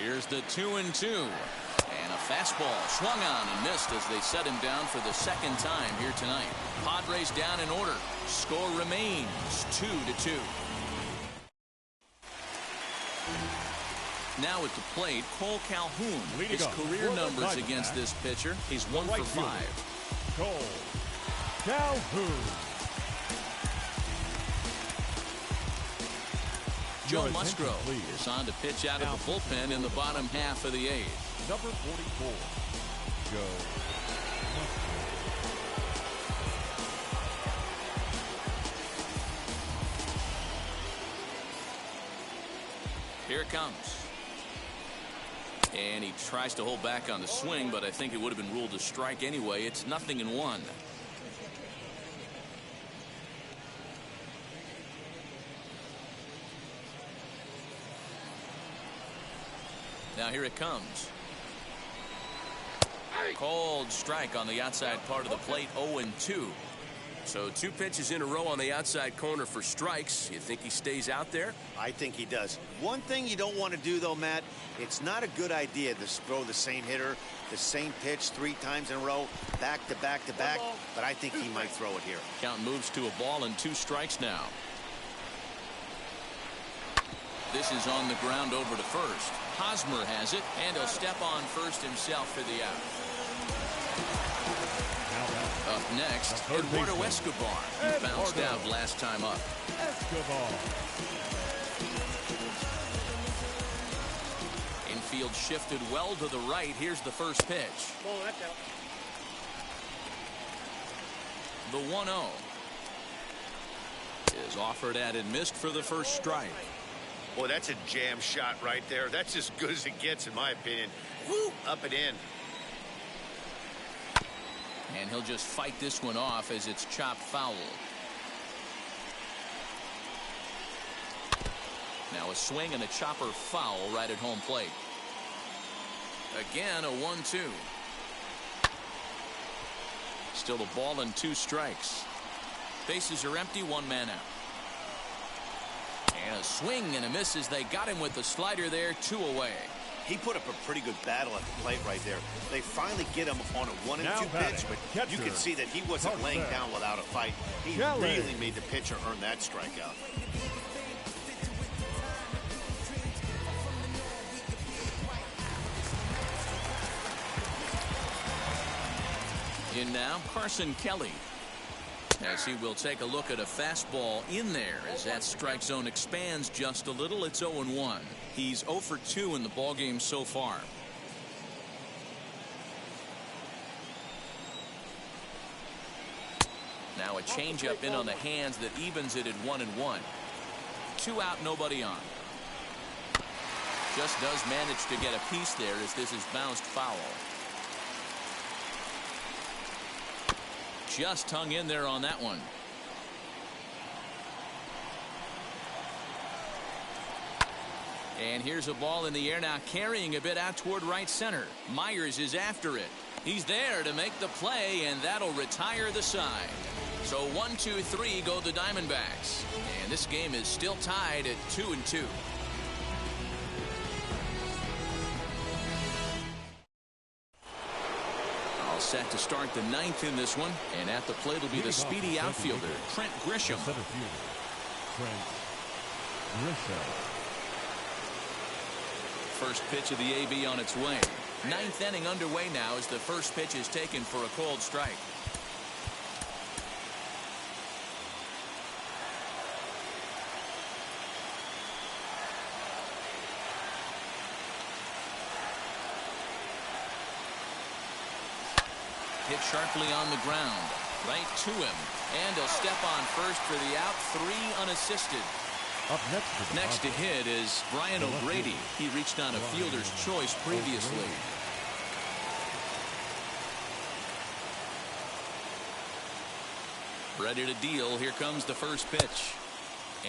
Here's the 2-2. And a fastball swung on and missed as they set him down for the second time here tonight. Padres down in order. Score remains 2-2. Now at the plate, Cole Calhoun. His career numbers against this pitcher. He's 1 for 5. Cole Calhoun. Joe Musgrove is on to pitch out of the bullpen in the bottom half of the eighth. Number 44, Joe Musgrove. Here it comes. And he tries to hold back on the swing, but I think it would have been ruled a strike anyway. It's 0-1. Now here it comes. Cold strike on the outside part of the plate. 0-2. So two pitches in a row on the outside corner for strikes. You think he stays out there? I think he does. One thing you don't want to do, though, Matt, it's not a good idea to throw the same hitter, the same pitch 3 times in a row, back to back to back, but I think he might throw it here. Count moves to a ball and 2 strikes now. This is on the ground over to first. Hosmer has it, and he'll step on first himself for the out. Up next, Eduardo Escobar. He bounced out last time up. Escobar. Infield shifted well to the right. Here's the first pitch. The 1-0 is offered at and missed for the first strike. Boy, that's a jam shot right there. That's as good as it gets, in my opinion. Woo, up and in. And he'll just fight this one off as it's chopped foul. Now a swing and a chopper foul right at home plate. Again, a 1-2. Still a ball and 2 strikes. Bases are empty, 1 man out. And a swing and a miss as they got him with the slider there, 2 away. He put up a pretty good battle at the plate right there. They finally get him on a 1-2 pitch, but you can see that he wasn't laying down without a fight. He really made the pitcher earn that strikeout. In now, Carson Kelly. As he will take a look at a fastball in there as that strike zone expands just a little. It's 0-1. He's 0 for 2 in the ballgame so far. Now a changeup in on the hands that evens it at 1-1. 2 out, nobody on. Just does manage to get a piece there as this is bounced foul. Just hung in there on that one. And here's a ball in the air now, carrying a bit out toward right center. Myers is after it. He's there to make the play, and that'll retire the side. So 1-2-3 go the Diamondbacks. And this game is still tied at 2-2. All set to start the 9th in this one. And at the plate will be the speedy outfielder, Trent Grisham. Center fielder, Trent Grisham. First pitch of the AB on its way. 9th inning underway now as the first pitch is taken for a cold strike. Hit sharply on the ground, right to him, and he'll step on first for the out, 3 unassisted. Up next to hit is Brian O'Grady. He reached on a fielder's choice previously. Ready to deal. Here comes the first pitch.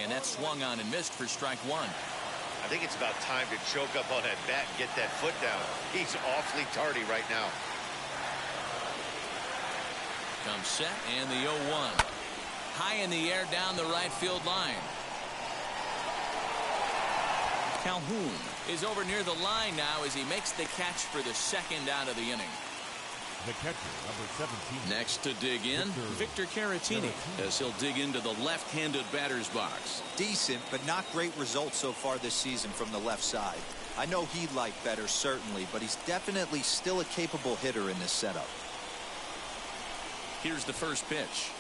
And that swung on and missed for strike 1. I think it's about time to choke up on that bat and get that foot down. He's awfully tardy right now. Comes set and the 0-1. High in the air down the right field line. Calhoun is over near the line now as he makes the catch for the second out of the inning. The catcher, number 17. Next to dig in, Victor Caratini, as he'll dig into the left-handed batter's box. Decent, but not great results so far this season from the left side. I know he'd like better, certainly, but he's definitely still a capable hitter in this setup. Here's the first pitch.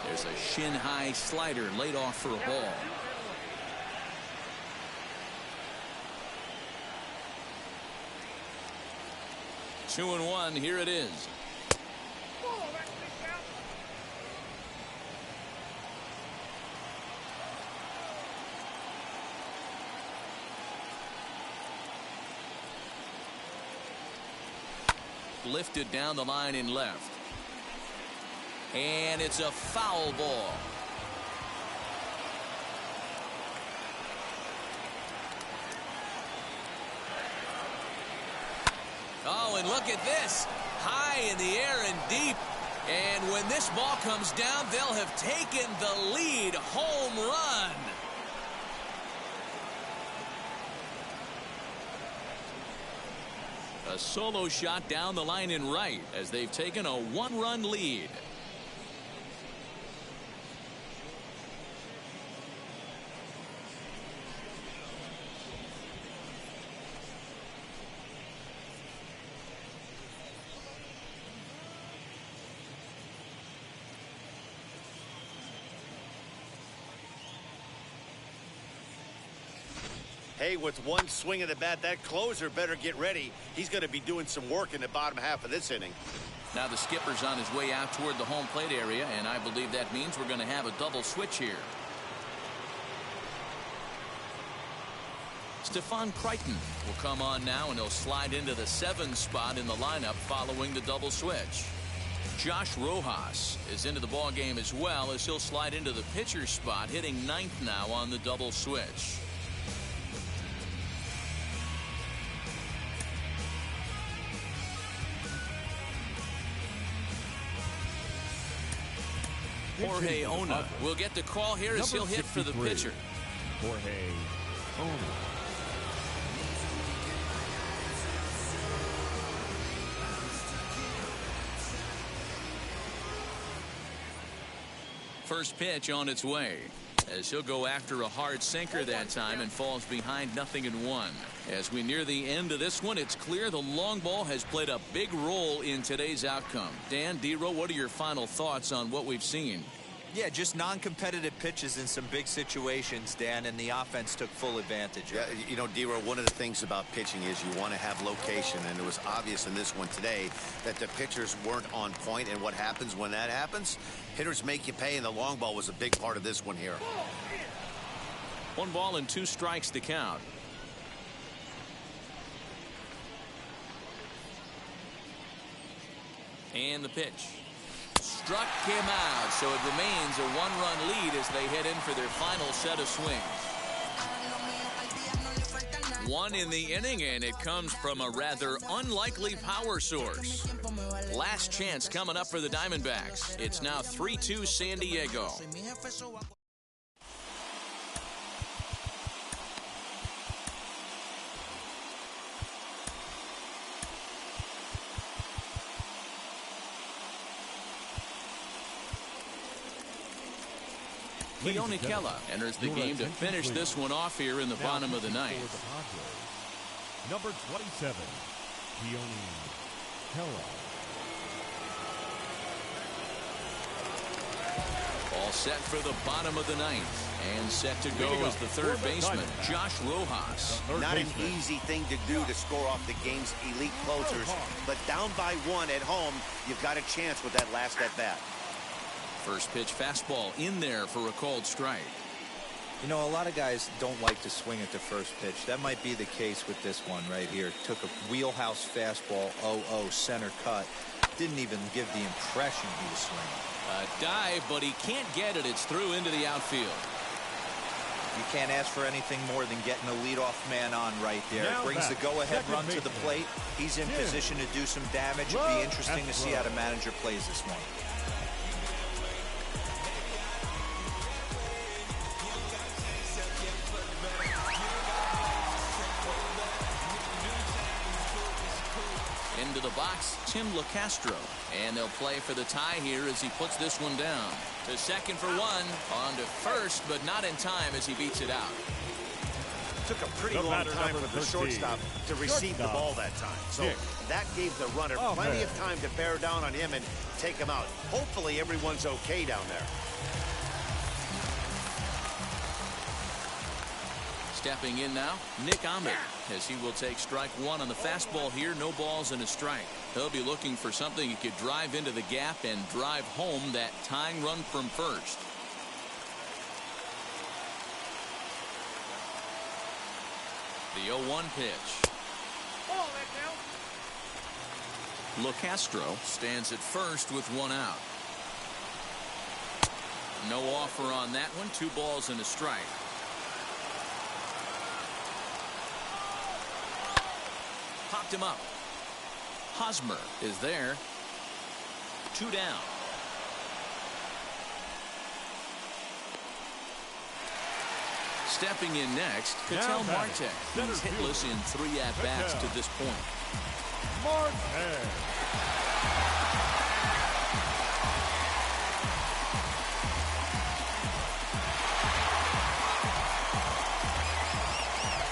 There's a shin-high slider laid off for a ball. Two and one. Here it is. Lifted down the line in left. And it's a foul ball. Oh, and look at this. High in the air and deep. And when this ball comes down, they'll have taken the lead. Home run. A solo shot down the line in right as they've taken a one-run lead. Hey, with one swing of the bat, that closer better get ready. He's going to be doing some work in the bottom half of this inning. Now the skipper's on his way out toward the home plate area, and I believe that means we're going to have a double switch here. Stephon Crichton will come on now, and he'll slide into the 7 spot in the lineup following the double switch. Josh Rojas is into the ball game as well, as he'll slide into the pitcher spot, hitting 9th now on the double switch. Jorge Ona will get the call here as he'll hit for the pitcher. Jorge Ona. First pitch on its way, as he'll go after a hard sinker that time and falls behind 0-1. As we near the end of this one, it's clear the long ball has played a big role in today's outcome. Dan, D-Row, what are your final thoughts on what we've seen? Yeah, just non-competitive pitches in some big situations, Dan, and the offense took full advantage. Yeah, you know, D-Row, one of the things about pitching is you want to have location, and it was obvious in this one today that the pitchers weren't on point, and what happens when that happens? Hitters make you pay, and the long ball was a big part of this one here. 1 ball and 2 strikes to count. And the pitch. Struck him out, so it remains a 1-run lead as they head in for their final set of swings. 1 in the inning, and it comes from a rather unlikely power source. Last chance coming up for the Diamondbacks. It's now 3-2 San Diego. Keone Kela enters the game to finish this one off here in the bottom of the 9th. Number 27, Keone Kela. All set for the bottom of the 9th. And set to go as the third baseman, Josh Rojas. Not an easy thing to do to score off the game's elite closers, but down by 1 at home, you've got a chance with that last at bat. First pitch fastball in there for a called strike. You know, a lot of guys don't like to swing at the first pitch. That might be the case with this one right here. Took a wheelhouse fastball, 0-0 center cut. Didn't even give the impression he was swinging. A dive, but he can't get it. It's through into the outfield. You can't ask for anything more than getting a leadoff man on right there. Now brings the go-ahead run to the plate. He's in position to do some damage. It'll be interesting to see how the manager plays this one. Into the box, Tim LeCastro. And they'll play for the tie here as he puts this one down. To second for 1. On to first, but not in time as he beats it out. Took a pretty long time for the shortstop to receive the ball that time. So that gave the runner plenty of time to bear down on him and take him out. Hopefully everyone's okay down there. Stepping in now, Nick Ahmed, as he will take strike 1 on the fastball here. No balls and a strike. He'll be looking for something he could drive into the gap and drive home that tying run from first. The 0-1 pitch. LeCastro stands at first with 1 out. No offer on that one. 2 balls and a strike. Popped him up. Hosmer is there. 2 down. Stepping in next, Ketel Marte. He's hitless in 3 at-bats to this point. Marte.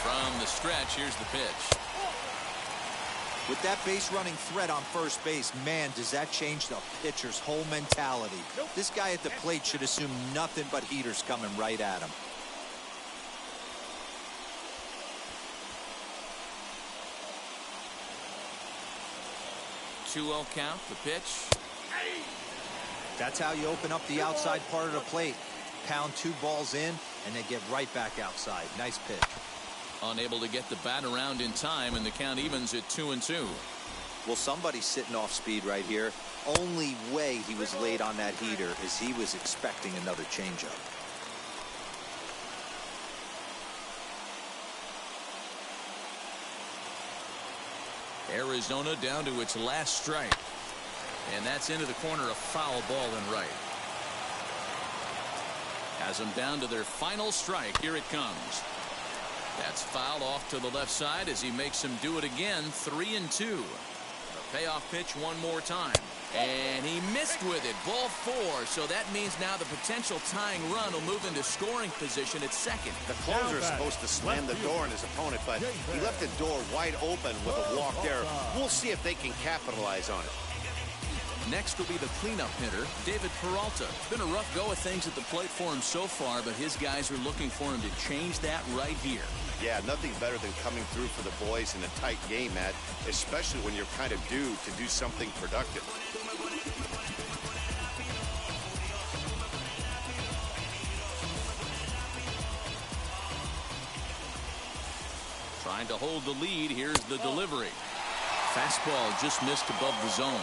From the stretch, here's the pitch. With that base running threat on first base, man, does that change the pitcher's whole mentality. This guy at the plate should assume nothing but heaters coming right at him. Two 2-0 count, the pitch. That's how you open up the outside part of the plate. Pound 2 balls in, and they get right back outside. Nice pitch. Unable to get the bat around in time, and the count evens at 2-2. Well, somebody's sitting off speed right here. Only way he was late on that heater is he was expecting another changeup. Arizona down to its last strike. And that's into the corner, a foul ball in right. Has them down to their final strike. Here it comes. That's fouled off to the left side as he makes them do it again. 3-2. The payoff pitch one more time. And he missed with it. Ball 4. So that means now the potential tying run will move into scoring position at second. The closer is supposed to slam the door on his opponent, but he left the door wide open with a walk there. We'll see if they can capitalize on it. Next will be the cleanup hitter, David Peralta. It's been a rough go of things at the plate for him so far, but his guys are looking for him to change that right here. Yeah, nothing better than coming through for the boys in a tight game, Matt, especially when you're kind of due to do something productive. Trying to hold the lead. Here's the delivery. Fastball just missed above the zone.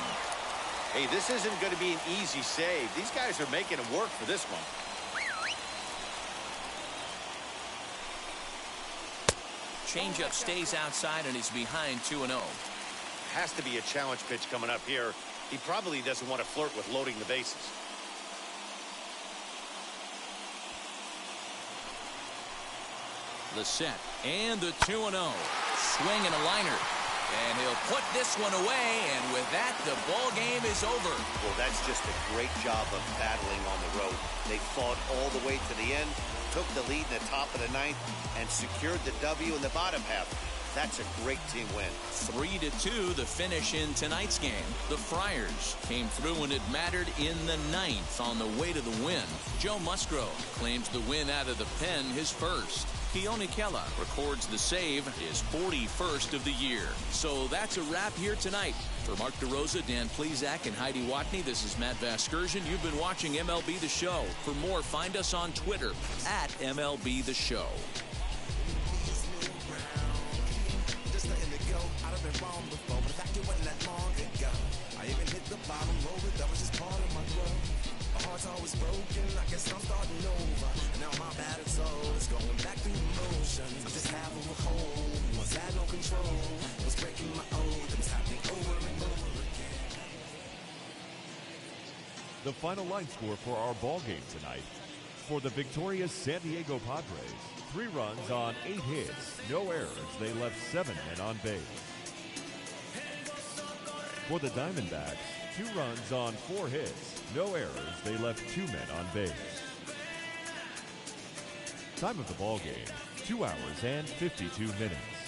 Hey, this isn't going to be an easy save. These guys are making it work for this one. Changeup stays outside and he's behind 2-0. Has to be a challenge pitch coming up here. He probably doesn't want to flirt with loading the bases. The set and the 2-0. Swing and a liner. And he'll put this one away, and with that, the ball game is over. Well, that's just a great job of battling on the road. They fought all the way to the end, took the lead in the top of the ninth, and secured the W in the bottom half. That's a great team win. 3-2, the finish in tonight's game. The Friars came through when it mattered in the ninth on the way to the win. Joe Musgrove claims the win out of the pen, his first. Keone Kela records the save, his 41st of the year. So that's a wrap here tonight. For Mark DeRosa, Dan Plesac, and Heidi Watney, this is Matt Vasgersian. You've been watching MLB The Show. For more, find us on Twitter at MLB The Show. Always broken, I guess I'm starting over. And now my battered soul is going back through emotions. I'm just having a hole, was had no control. Was breaking my oath, it was happening over and over again. The final line score for our ball game tonight. For the victorious San Diego Padres, 3 runs on 8 hits, no errors. They left 7 men on base. For the Diamondbacks, 2 runs on 4 hits, no errors. They left 2 men on base. Time of the ball game, 2 hours and 52 minutes.